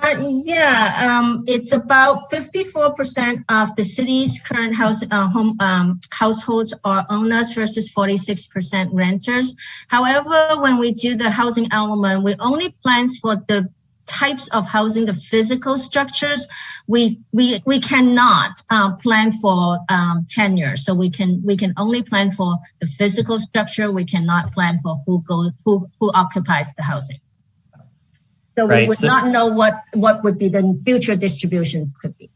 It's about 54% of the city's current households are owners versus 46% renters. However, when we do the housing element, we only plan for the types of housing, the physical structures. We cannot plan for tenure. So we can only plan for the physical structure. We cannot plan for who occupies the housing. So we would not know what would be the future distribution could be.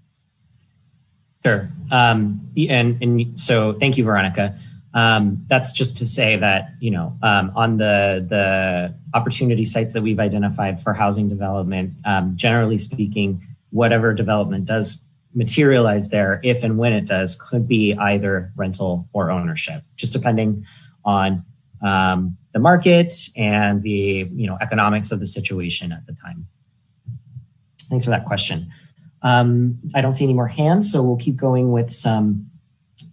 Sure. And so thank you, Veronica. That's just to say that, on the opportunity sites that we've identified for housing development, generally speaking, whatever development does materialize there, if and when it does, could be either rental or ownership, just depending on the market and the economics of the situation at the time. Thanks for that question. I don't see any more hands, so we'll keep going with some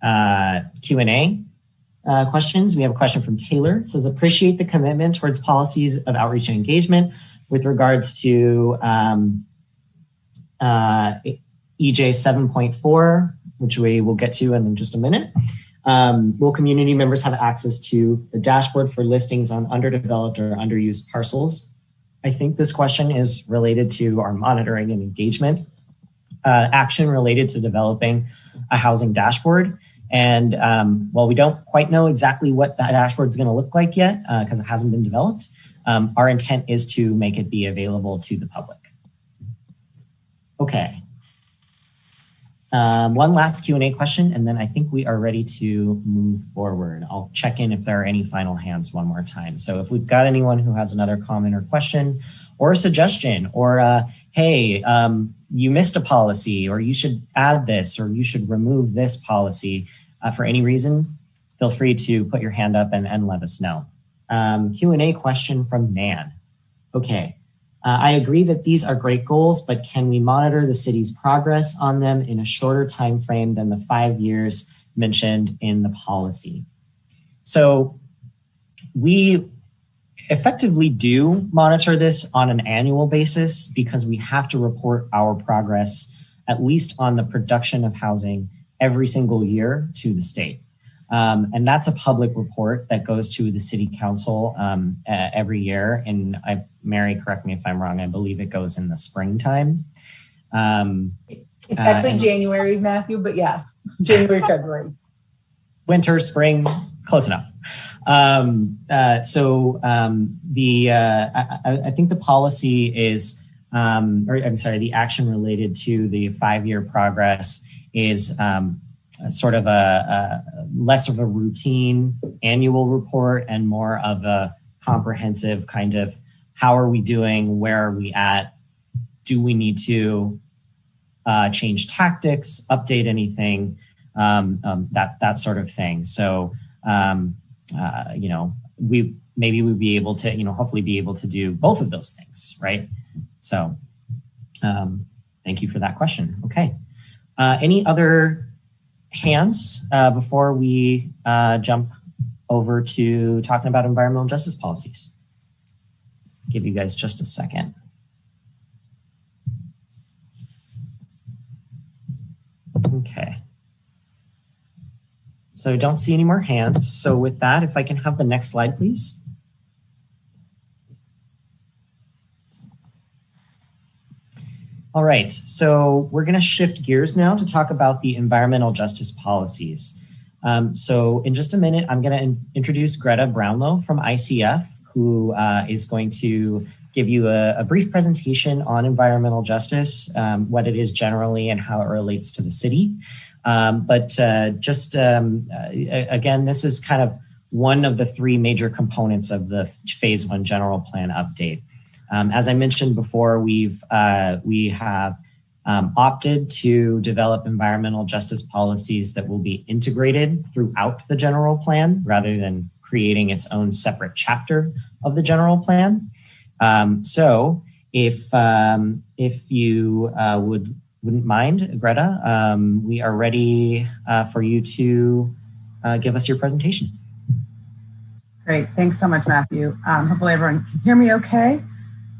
Q&A questions. We have a question from Taylor. It says, appreciate the commitment towards policies of outreach and engagement with regards to EJ 7.4, which we will get to in just a minute. Will community members have access to the dashboard for listings on underdeveloped or underused parcels? I think this question is related to our monitoring and engagement action related to developing a housing dashboard. And while we don't quite know exactly what that dashboard is going to look like yet, because it hasn't been developed, our intent is to make it be available to the public. Okay. One last Q&A question, and then I think we are ready to move forward. I'll check in if there are any final hands one more time. So if we've got anyone who has another comment or question or a suggestion or, hey, you missed a policy, or you should add this, or you should remove this policy for any reason, feel free to put your hand up and let us know. Q&A question from Nan. Okay. I agree that these are great goals, but can we monitor the city's progress on them in a shorter time frame than the 5 years mentioned in the policy? So we effectively do monitor this on an annual basis because we have to report our progress, at least on the production of housing, every single year to the state. And that's a public report that goes to the city council every year. And Mary, correct me if I'm wrong, I believe it goes in the springtime. It's actually January, Matthew, but yes, January, February. Winter, spring, close enough. I think the policy is, the action related to the 5-year progress is sort of a less of a routine annual report and more of a comprehensive kind of how are we doing, where are we at, do we need to change tactics, update anything, that sort of thing. So, we would be able to, hopefully be able to do both of those things, right? So thank you for that question. Okay. Any other hands before we jump over to talking about environmental justice policies? Give you guys just a second. Okay. So don't see any more hands. So with that, if I can have the next slide, please. All right, so we're going to shift gears now to talk about the environmental justice policies. So in just a minute, I'm going to introduce Greta Brownlow from ICF, who is going to give you a brief presentation on environmental justice, what it is generally and how it relates to the city. Again, this is kind of one of the 3 major components of the Phase 1 general plan update. As I mentioned before, we have opted to develop environmental justice policies that will be integrated throughout the general plan rather than creating its own separate chapter of the general plan. So if you wouldn't mind, Greta, we are ready for you to give us your presentation. Great. Thanks so much, Matthew. Hopefully everyone can hear me okay.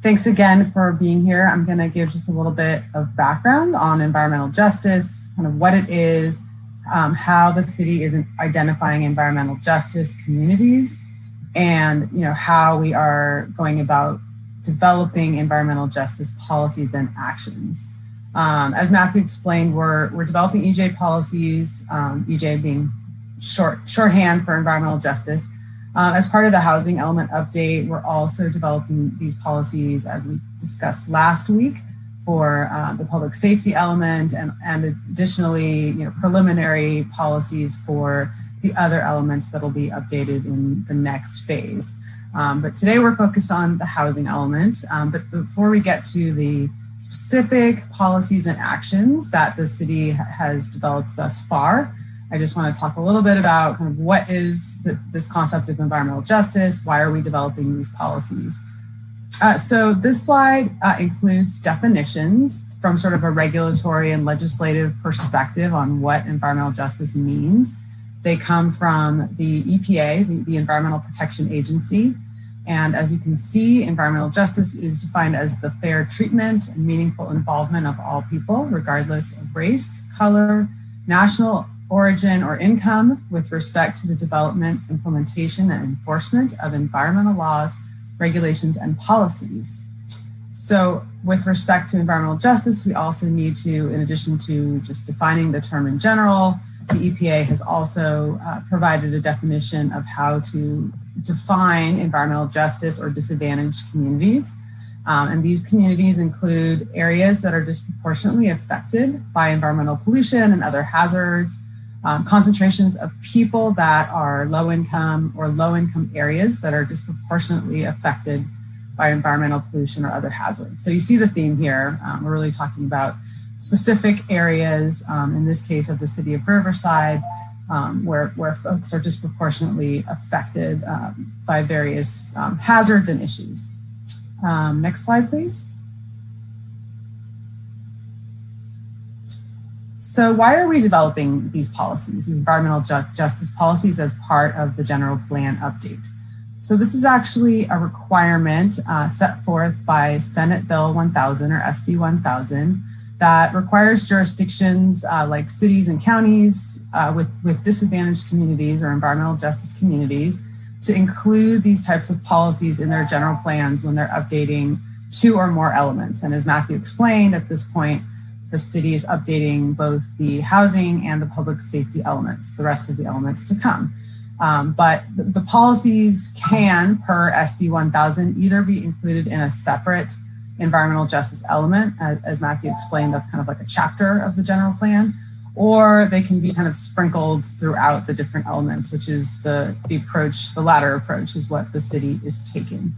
Thanks again for being here. I'm going to give just a little bit of background on environmental justice, kind of what it is, how the city is identifying environmental justice communities, and how we are going about developing environmental justice policies and actions. As Matthew explained, we're developing EJ policies, EJ being shorthand for environmental justice. As part of the housing element update, we're also developing these policies, as we discussed last week, for the public safety element, and additionally, preliminary policies for the other elements that will be updated in the next phase. But today we're focused on the housing element. But before we get to the specific policies and actions that the city has developed thus far, I just want to talk a little bit about kind of what is this concept of environmental justice, why are we developing these policies? So this slide includes definitions from sort of a regulatory and legislative perspective on what environmental justice means. They come from the EPA, the Environmental Protection Agency. And as you can see, environmental justice is defined as the fair treatment and meaningful involvement of all people, regardless of race, color, national origin, or income, with respect to the development, implementation, and enforcement of environmental laws, regulations, and policies. So with respect to environmental justice, we also need to, in addition to just defining the term in general, the EPA has also provided a definition of how to define environmental justice or disadvantaged communities. And these communities include areas that are disproportionately affected by environmental pollution and other hazards, concentrations of people that are low income or low income areas that are disproportionately affected by environmental pollution or other hazards. So you see the theme here. We're really talking about specific areas, in this case of the city of Riverside, where folks are disproportionately affected by various hazards and issues. Next slide, please. So why are we developing these policies, these environmental justice policies, as part of the general plan update? So this is actually a requirement set forth by Senate Bill 1000 or SB 1000 that requires jurisdictions like cities and counties with disadvantaged communities or environmental justice communities to include these types of policies in their general plans when they're updating two or more elements. And as Matthew explained, at this point, the city is updating both the housing and the public safety elements, the rest of the elements to come. But the policies can, per SB 1000, either be included in a separate environmental justice element, as Matthew explained, that's kind of like a chapter of the general plan, or they can be kind of sprinkled throughout the different elements, which is the approach, the latter approach is what the city is taking.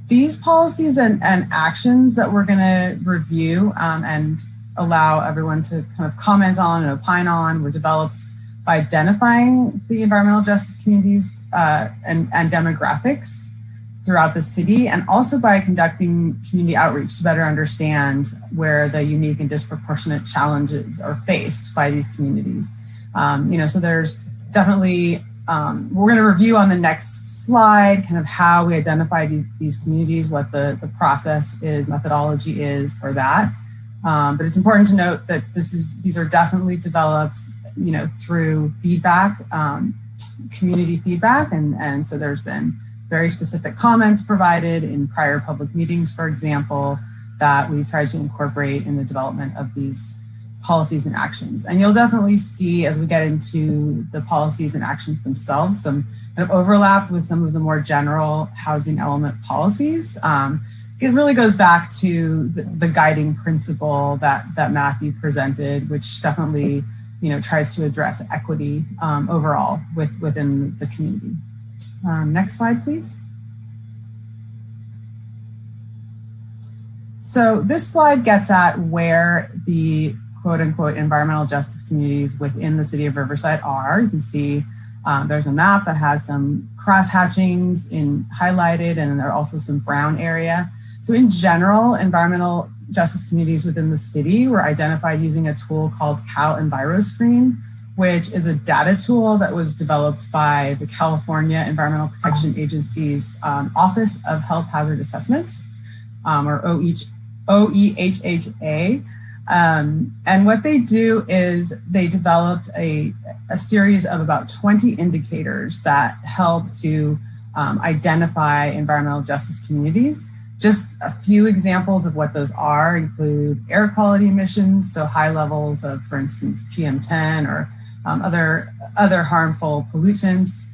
These policies and actions that we're going to review and allow everyone to kind of comment on and opine on were developed by identifying the environmental justice communities and demographics throughout the city, and also by conducting community outreach to better understand where the unique and disproportionate challenges are faced by these communities. So there's definitely, we're going to review on the next slide kind of how we identify these communities, what the process is, methodology is for that. But it's important to note that these are definitely developed, through feedback, community feedback, and so there's been very specific comments provided in prior public meetings, for example, that we've tried to incorporate in the development of these policies and actions. And you'll definitely see, as we get into the policies and actions themselves, some kind of overlap with some of the more general housing element policies. It really goes back to the guiding principle that Matthew presented, which definitely tries to address equity overall within the community. Next slide, please. So this slide gets at where the quote unquote environmental justice communities within the city of Riverside are. You can see there's a map that has some cross hatchings in highlighted, and then there are also some brown area. So in general, environmental justice communities within the city were identified using a tool called Cal EnviroScreen, which is a data tool that was developed by the California Environmental Protection Agency's Office of Health Hazard Assessment, or OEHHA. And what they do is they developed a series of about 20 indicators that help to identify environmental justice communities. Just a few examples of what those are include air quality emissions, so high levels of, for instance, PM10 or other harmful pollutants,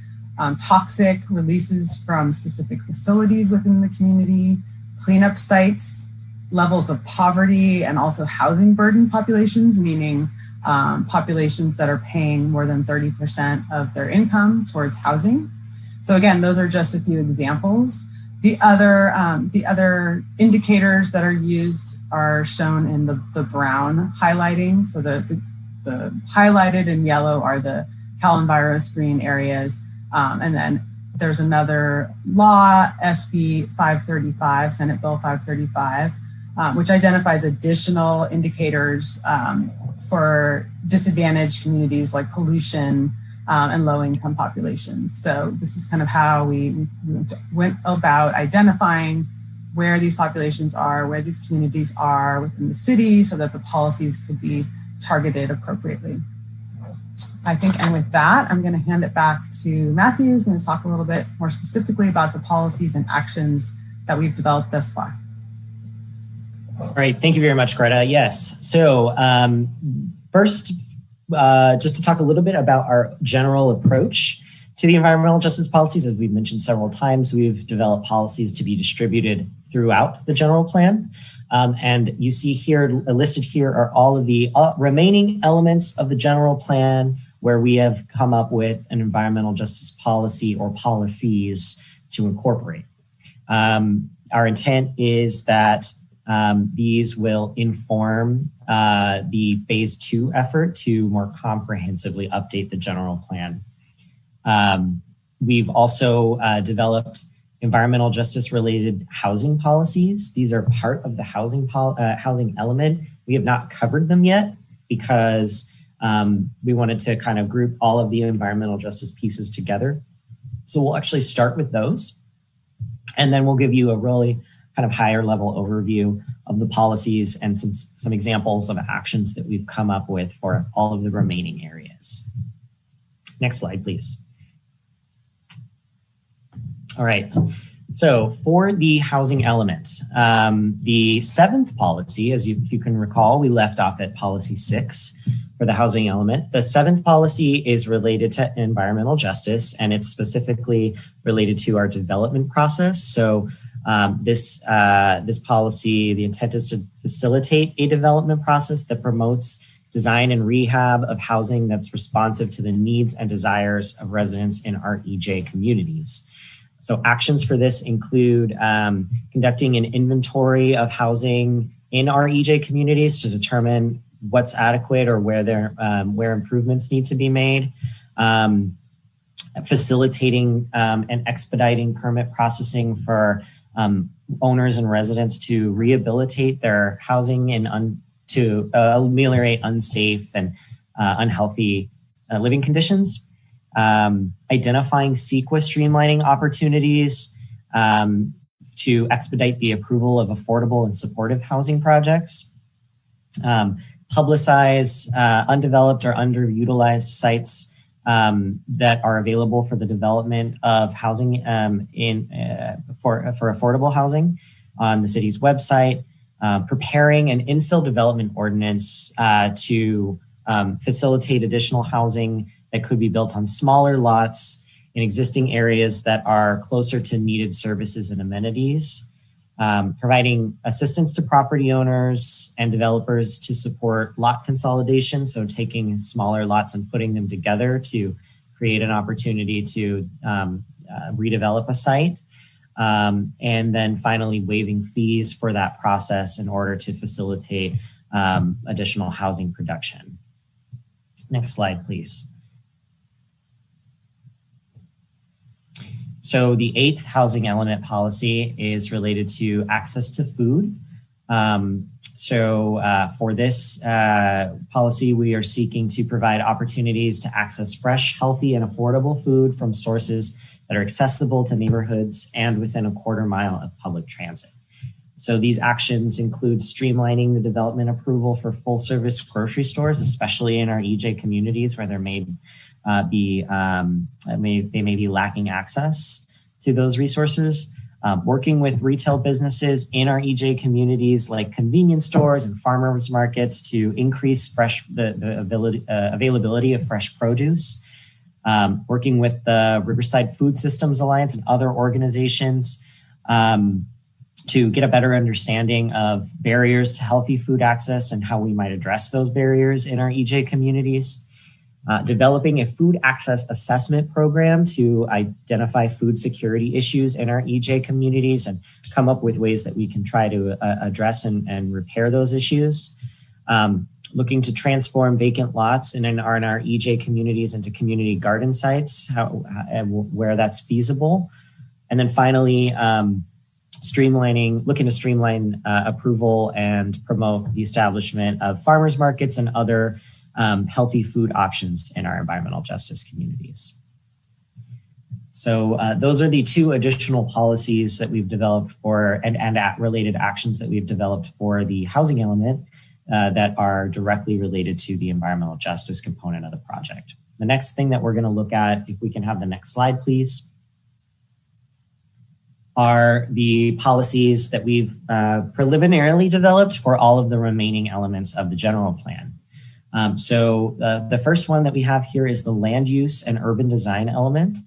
toxic releases from specific facilities within the community, cleanup sites, levels of poverty, and also housing burden populations, meaning populations that are paying more than 30% of their income towards housing. So again, those are just a few examples. The other indicators that are used are shown in the brown highlighting. So the highlighted in yellow are the Cal EnviroScreen areas. And then there's another law, SB 535, Senate Bill 535, which identifies additional indicators for disadvantaged communities like pollution and low-income populations. So this is kind of how we went about identifying where these populations are, where these communities are within the city, so that the policies could be targeted appropriately. I think, and with that, I'm going to hand it back to Matthew, who's going to talk a little bit more specifically about the policies and actions that we've developed thus far. All right, thank you very much, Greta. Yes, so first, just to talk a little bit about our general approach to the environmental justice policies. As we've mentioned several times, we've developed policies to be distributed throughout the general plan. And you see here, listed here are all of the remaining elements of the general plan where we have come up with an environmental justice policy or policies to incorporate. Our intent is that these will inform the phase 2 effort to more comprehensively update the general plan. We've also developed environmental justice related housing policies. These are part of the housing element. We have not covered them yet because we wanted to kind of group all of the environmental justice pieces together. So we'll actually start with those, and then we'll give you a really kind of higher level overview of the policies and some examples of actions that we've come up with for all of the remaining areas. Next slide, please. All right, so for the housing element, the 7th policy, if you can recall, we left off at policy 6 for the housing element. The 7th policy is related to environmental justice, and it's specifically related to our development process. So this policy, the intent is to facilitate a development process that promotes design and rehab of housing that's responsive to the needs and desires of residents in our EJ communities. So actions for this include conducting an inventory of housing in our EJ communities to determine what's adequate or where improvements need to be made, facilitating and expediting permit processing for owners and residents to rehabilitate their housing and to ameliorate unsafe and unhealthy living conditions. Identifying CEQA streamlining opportunities to expedite the approval of affordable and supportive housing projects, publicize undeveloped or underutilized sites that are available for the development of housing for affordable housing on the city's website, preparing an infill development ordinance to facilitate additional housing that could be built on smaller lots in existing areas that are closer to needed services and amenities, providing assistance to property owners and developers to support lot consolidation, so taking smaller lots and putting them together to create an opportunity to redevelop a site, And then finally waiving fees for that process in order to facilitate additional housing production. Next slide, please. So the 8th housing element policy is related to access to food. For this policy, we are seeking to provide opportunities to access fresh, healthy, and affordable food from sources that are accessible to neighborhoods and within a quarter mile of public transit. So these actions include streamlining the development approval for full service grocery stores, especially in our EJ communities where there may be lacking access to those resources. Working with retail businesses in our EJ communities like convenience stores and farmers markets to increase the availability of fresh produce. Working with the Riverside Food Systems Alliance and other organizations to get a better understanding of barriers to healthy food access and how we might address those barriers in our EJ communities. Developing a food access assessment program to identify food security issues in our EJ communities and come up with ways that we can try to address and repair those issues. Looking to transform vacant lots in our EJ communities into community garden sites, where that's feasible. And then finally, looking to streamline approval and promote the establishment of farmers markets and other healthy food options in our environmental justice communities. So those are the 2 additional policies that we've developed and related actions that we've developed for the housing element that are directly related to the environmental justice component of the project. The next thing that we're going to look at, if we can have the next slide, please, are the policies that we've preliminarily developed for all of the remaining elements of the general plan. The first one that we have here is the land use and urban design element.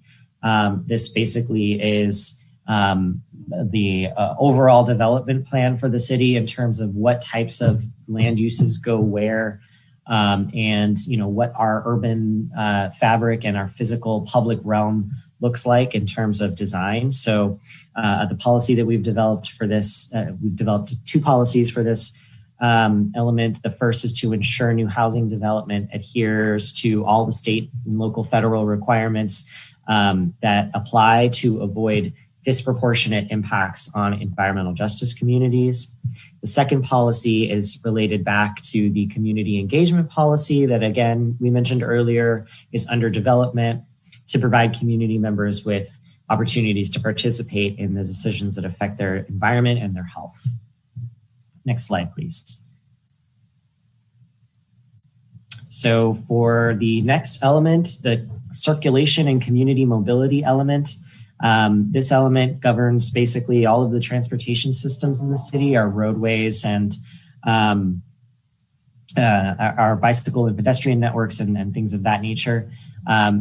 This basically is the overall development plan for the city in terms of what types of land uses go where, and what our urban fabric and our physical public realm looks like in terms of design. So the policy that we've developed for this, we've developed 2 policies for this element. The first is to ensure new housing development adheres to all the state and local federal requirements that apply to avoid disproportionate impacts on environmental justice communities. The second policy is related back to the community engagement policy that, again, we mentioned earlier, is under development to provide community members with opportunities to participate in the decisions that affect their environment and their health. Next slide, please. So for the next element, the circulation and community mobility element, this element governs basically all of the transportation systems in the city, our roadways and our bicycle and pedestrian networks and things of that nature.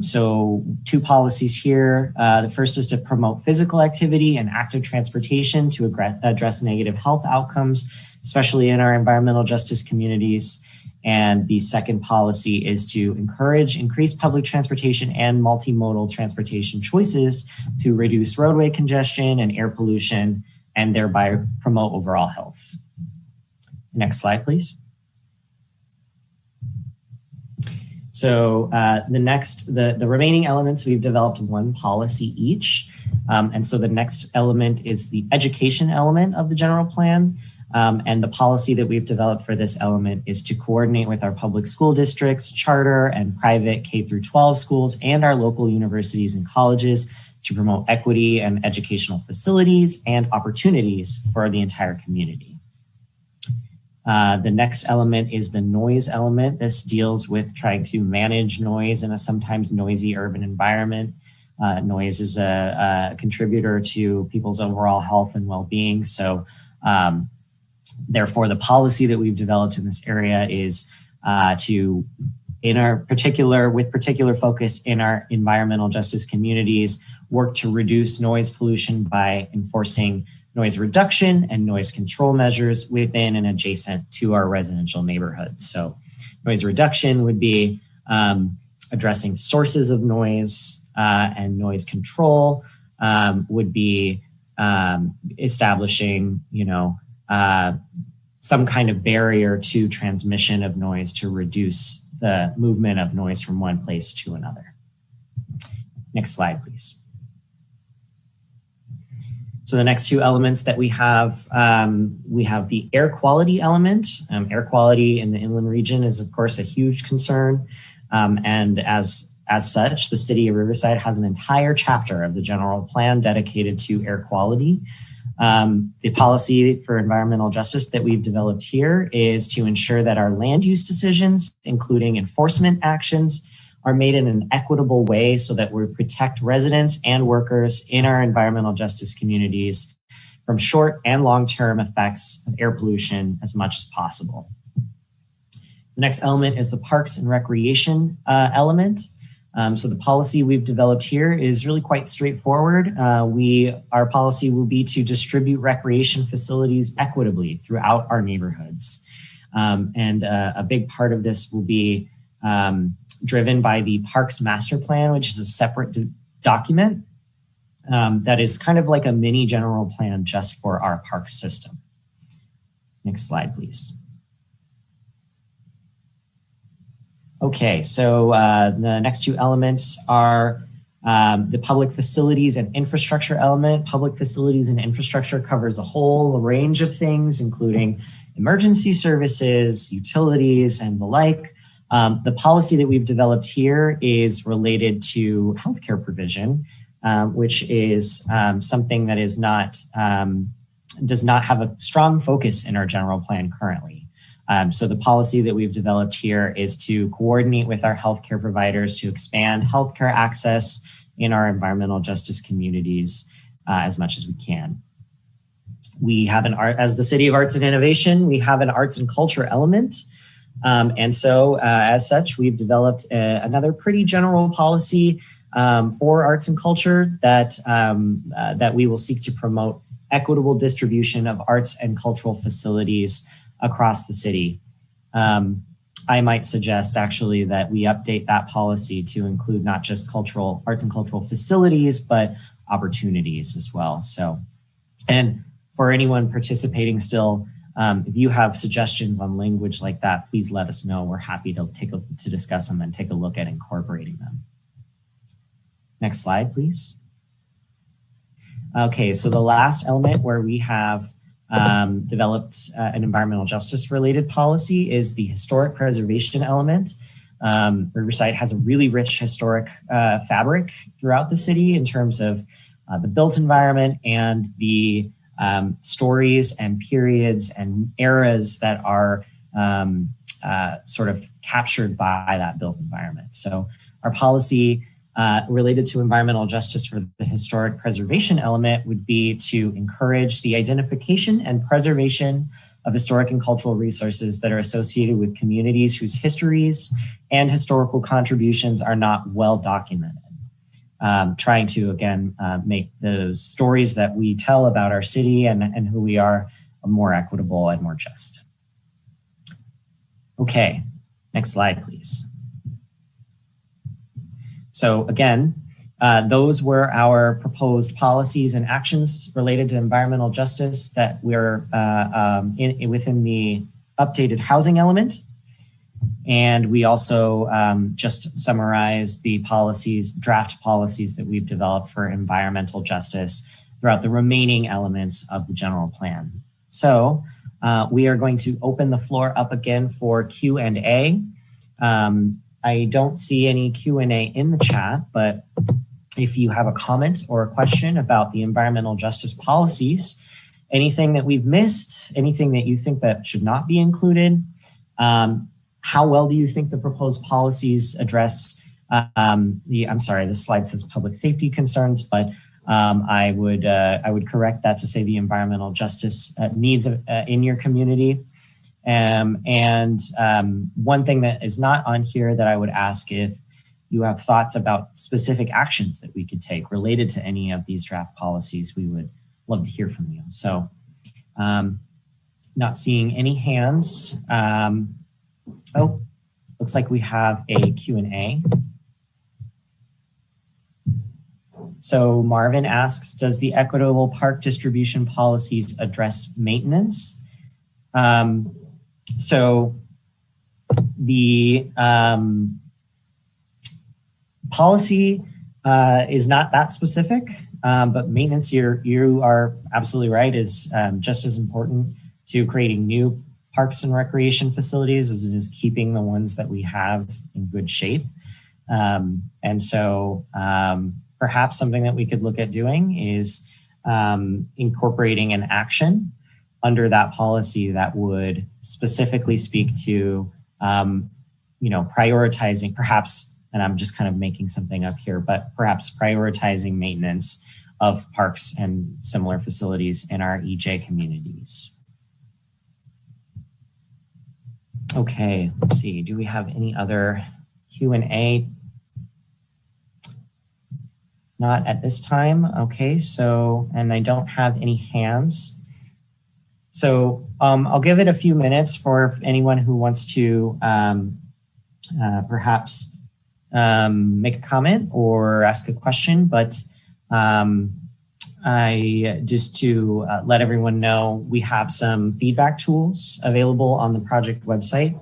So 2 policies here. The first is to promote physical activity and active transportation to address negative health outcomes, especially in our environmental justice communities. And the second policy is to encourage increased public transportation and multimodal transportation choices to reduce roadway congestion and air pollution, and thereby promote overall health. Next slide, please. So the remaining elements, we've developed 1 policy each. And so the next element is the education element of the general plan. And the policy that we've developed for this element is to coordinate with our public school districts, charter and private K-12 schools, and our local universities and colleges to promote equity and educational facilities and opportunities for the entire community. The next element is the noise element. This deals with trying to manage noise in a sometimes noisy urban environment. Noise is a contributor to people's overall health and well-being. So therefore, the policy that we've developed in this area is with particular focus in our environmental justice communities, work to reduce noise pollution by enforcing noise reduction and noise control measures within and adjacent to our residential neighborhoods. So noise reduction would be addressing sources of noise, and noise control would be establishing, some kind of barrier to transmission of noise to reduce the movement of noise from one place to another. Next slide, please. So the next two elements that we have the air quality element. Air quality in the inland region is, of course, a huge concern. And as such, the city of Riverside has an entire chapter of the general plan dedicated to air quality. The policy for environmental justice that we've developed here is to ensure that our land use decisions, including enforcement actions, are made in an equitable way so that we protect residents and workers in our environmental justice communities from short and long-term effects of air pollution as much as possible. The next element is the parks and recreation element. So the policy we've developed here is really quite straightforward. Our policy will be to distribute recreation facilities equitably throughout our neighborhoods. And a big part of this will be driven by the Parks Master Plan, which is a separate document that is kind of like a mini general plan just for our park system. Next slide, please. Okay, so the next two elements are the public facilities and infrastructure element. Public facilities and infrastructure covers a whole range of things, including emergency services, utilities, and the like. The policy that we've developed here is related to healthcare provision, which is something that is does not have a strong focus in our general plan currently. So the policy that we've developed here is to coordinate with our healthcare providers to expand healthcare access in our environmental justice communities as much as we can. We have as the City of Arts and Innovation, we have an arts and culture element. And so as such, we've developed another pretty general policy for arts and culture that we will seek to promote equitable distribution of arts and cultural facilities across the city. I might suggest actually that we update that policy to include not just arts and cultural facilities, but opportunities as well. So, and for anyone participating still, if you have suggestions on language like that, please let us know. We're happy to discuss them and take a look at incorporating them. Next slide, please. Okay, so the last element where we have developed an environmental justice related policy is the historic preservation element. Riverside has a really rich historic fabric throughout the city in terms of the built environment and the stories and periods and eras that are sort of captured by that built environment. So our policy related to environmental justice for the historic preservation element would be to encourage the identification and preservation of historic and cultural resources that are associated with communities whose histories and historical contributions are not well documented. Trying to, again, make those stories that we tell about our city and who we are more equitable and more just. Okay, next slide, please. So again, those were our proposed policies and actions related to environmental justice that we're within the updated housing element. And we also just summarized the draft policies that we've developed for environmental justice throughout the remaining elements of the general plan. So we are going to open the floor up again for Q&A. I don't see any Q&A in the chat, but if you have a comment or a question about the environmental justice policies, anything that we've missed, anything that you think that should not be included, how well do you think the proposed policies address I'm sorry, this slide says public safety concerns, but I would correct that to say the environmental justice needs in your community. And one thing that is not on here that I would ask if you have thoughts about specific actions that we could take related to any of these draft policies, we would love to hear from you. So not seeing any hands. Oh, looks like we have a Q&A. So Marvin asks, does the equitable park distribution policies address maintenance? So the policy is not that specific, but maintenance, you are absolutely right, is just as important to creating new parks and recreation facilities as it is keeping the ones that we have in good shape. And so perhaps something that we could look at doing is incorporating an action under that policy that would specifically speak to, prioritizing perhaps, and I'm just kind of making something up here, but perhaps prioritizing maintenance of parks and similar facilities in our EJ communities. Okay, let's see. Do we have any other Q&A? Not at this time. Okay, so, and I don't have any hands. So I'll give it a few minutes for anyone who wants to perhaps make a comment or ask a question, but I just to let everyone know, we have some feedback tools available on the project website,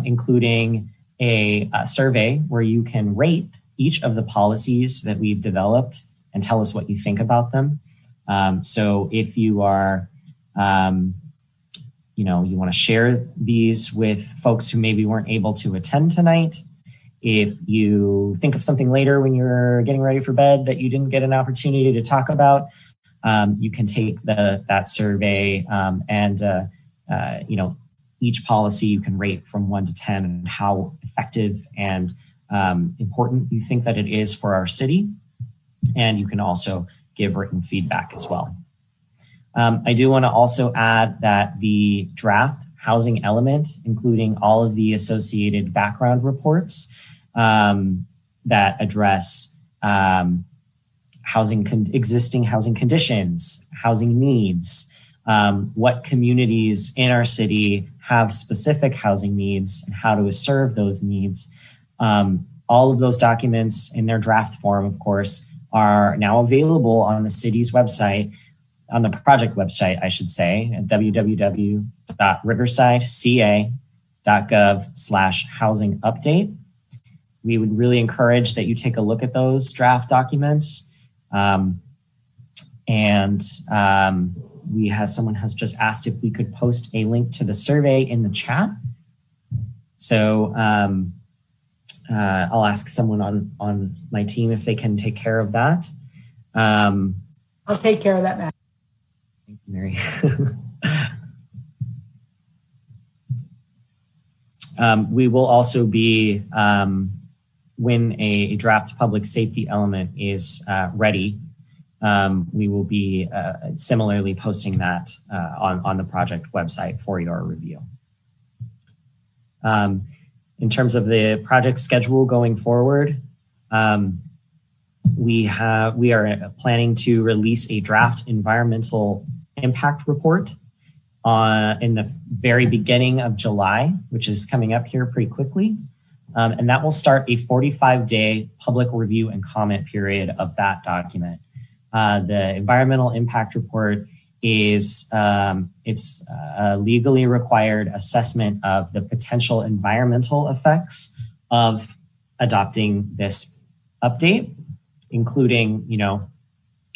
including a survey where you can rate each of the policies that we've developed and tell us what you think about them. So if you are, you want to share these with folks who maybe weren't able to attend tonight, if you think of something later when you're getting ready for bed that you didn't get an opportunity to talk about, you can take that survey and each policy you can rate from 1 to 10 and how effective and important you think that it is for our city. And you can also give written feedback as well. I do want to also add that the draft housing element, including all of the associated background reports that address existing housing conditions, housing needs, what communities in our city have specific housing needs and how to serve those needs. All of those documents in their draft form, of course, are now available on the city's website, on the project website, I should say, at www.riversideca.gov/housing update. We would really encourage that you take a look at those draft documents. Someone has just asked if we could post a link to the survey in the chat. So I'll ask someone on my team if they can take care of that. I'll take care of that, Matt. Thank you, Mary. We will also be, when a draft public safety element is ready, we will be similarly posting that on the project website for your review. In terms of the project schedule going forward, we are planning to release a draft environmental impact report in the very beginning of July, which is coming up here pretty quickly. And that will start a 45-day public review and comment period of that document. The environmental impact report is it's a legally required assessment of the potential environmental effects of adopting this update, including,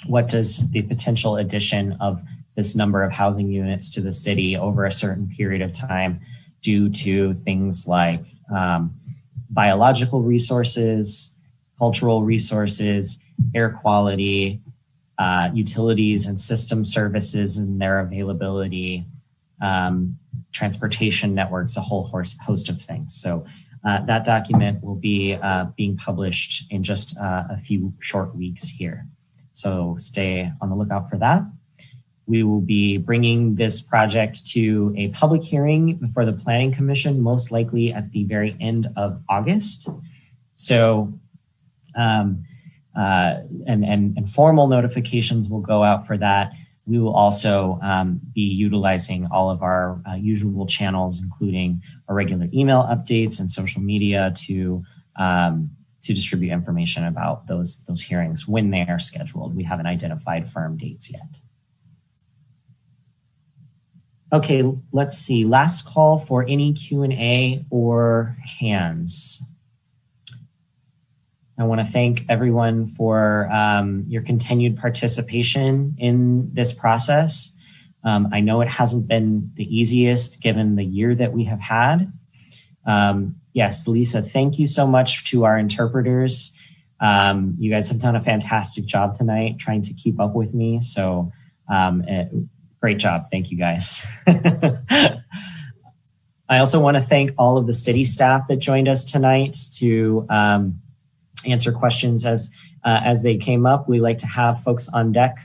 what does the potential addition of this number of housing units to the city over a certain period of time do to things like biological resources, cultural resources, air quality, utilities and system services and their availability, transportation networks, a whole host of things. So that document will be being published in just a few short weeks here. So stay on the lookout for that. We will be bringing this project to a public hearing before the Planning Commission, most likely at the very end of August. So, and formal notifications will go out for that. We will also be utilizing all of our usual channels, including our regular email updates and social media to to distribute information about those hearings when they are scheduled. We haven't identified firm dates yet. Okay, let's see. Last call for any Q&A or hands. I want to thank everyone for your continued participation in this process. I know it hasn't been the easiest given the year that we have had. Yes, Lisa, thank you so much to our interpreters. You guys have done a fantastic job tonight trying to keep up with me. So great job. Thank you guys. I also want to thank all of the city staff that joined us tonight to answer questions as they came up. We like to have folks on deck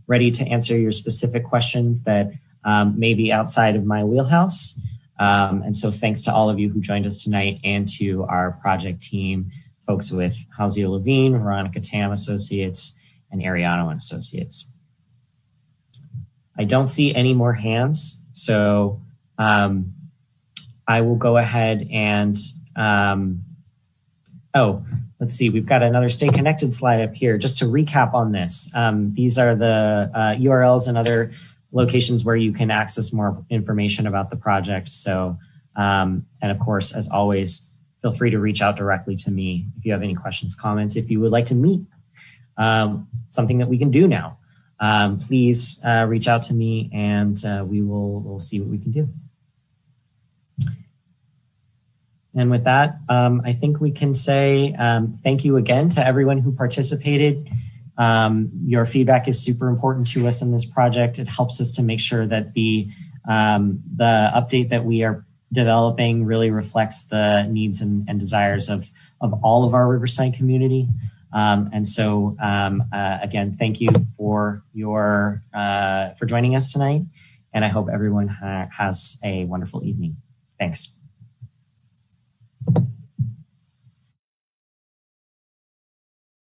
ready to answer your specific questions that may be outside of my wheelhouse. And so thanks to all of you who joined us tonight and to our project team, folks with Houseo Levine, Veronica Tam Associates, and Ariano and Associates. I don't see any more hands, so I will go ahead and, let's see, we've got another Stay Connected slide up here. Just to recap on this, these are the URLs and other locations where you can access more information about the project. So, and of course, as always, feel free to reach out directly to me if you have any questions, comments. If you would like to meet, something that we can do now, please reach out to me and we'll see what we can do. And with that, I think we can say thank you again to everyone who participated. Your feedback is super important to us in this project. It helps us to make sure that the update that we are developing really reflects the needs and desires of all of our Riverside community. And so again, thank you for joining us tonight. And I hope everyone has a wonderful evening. Thanks.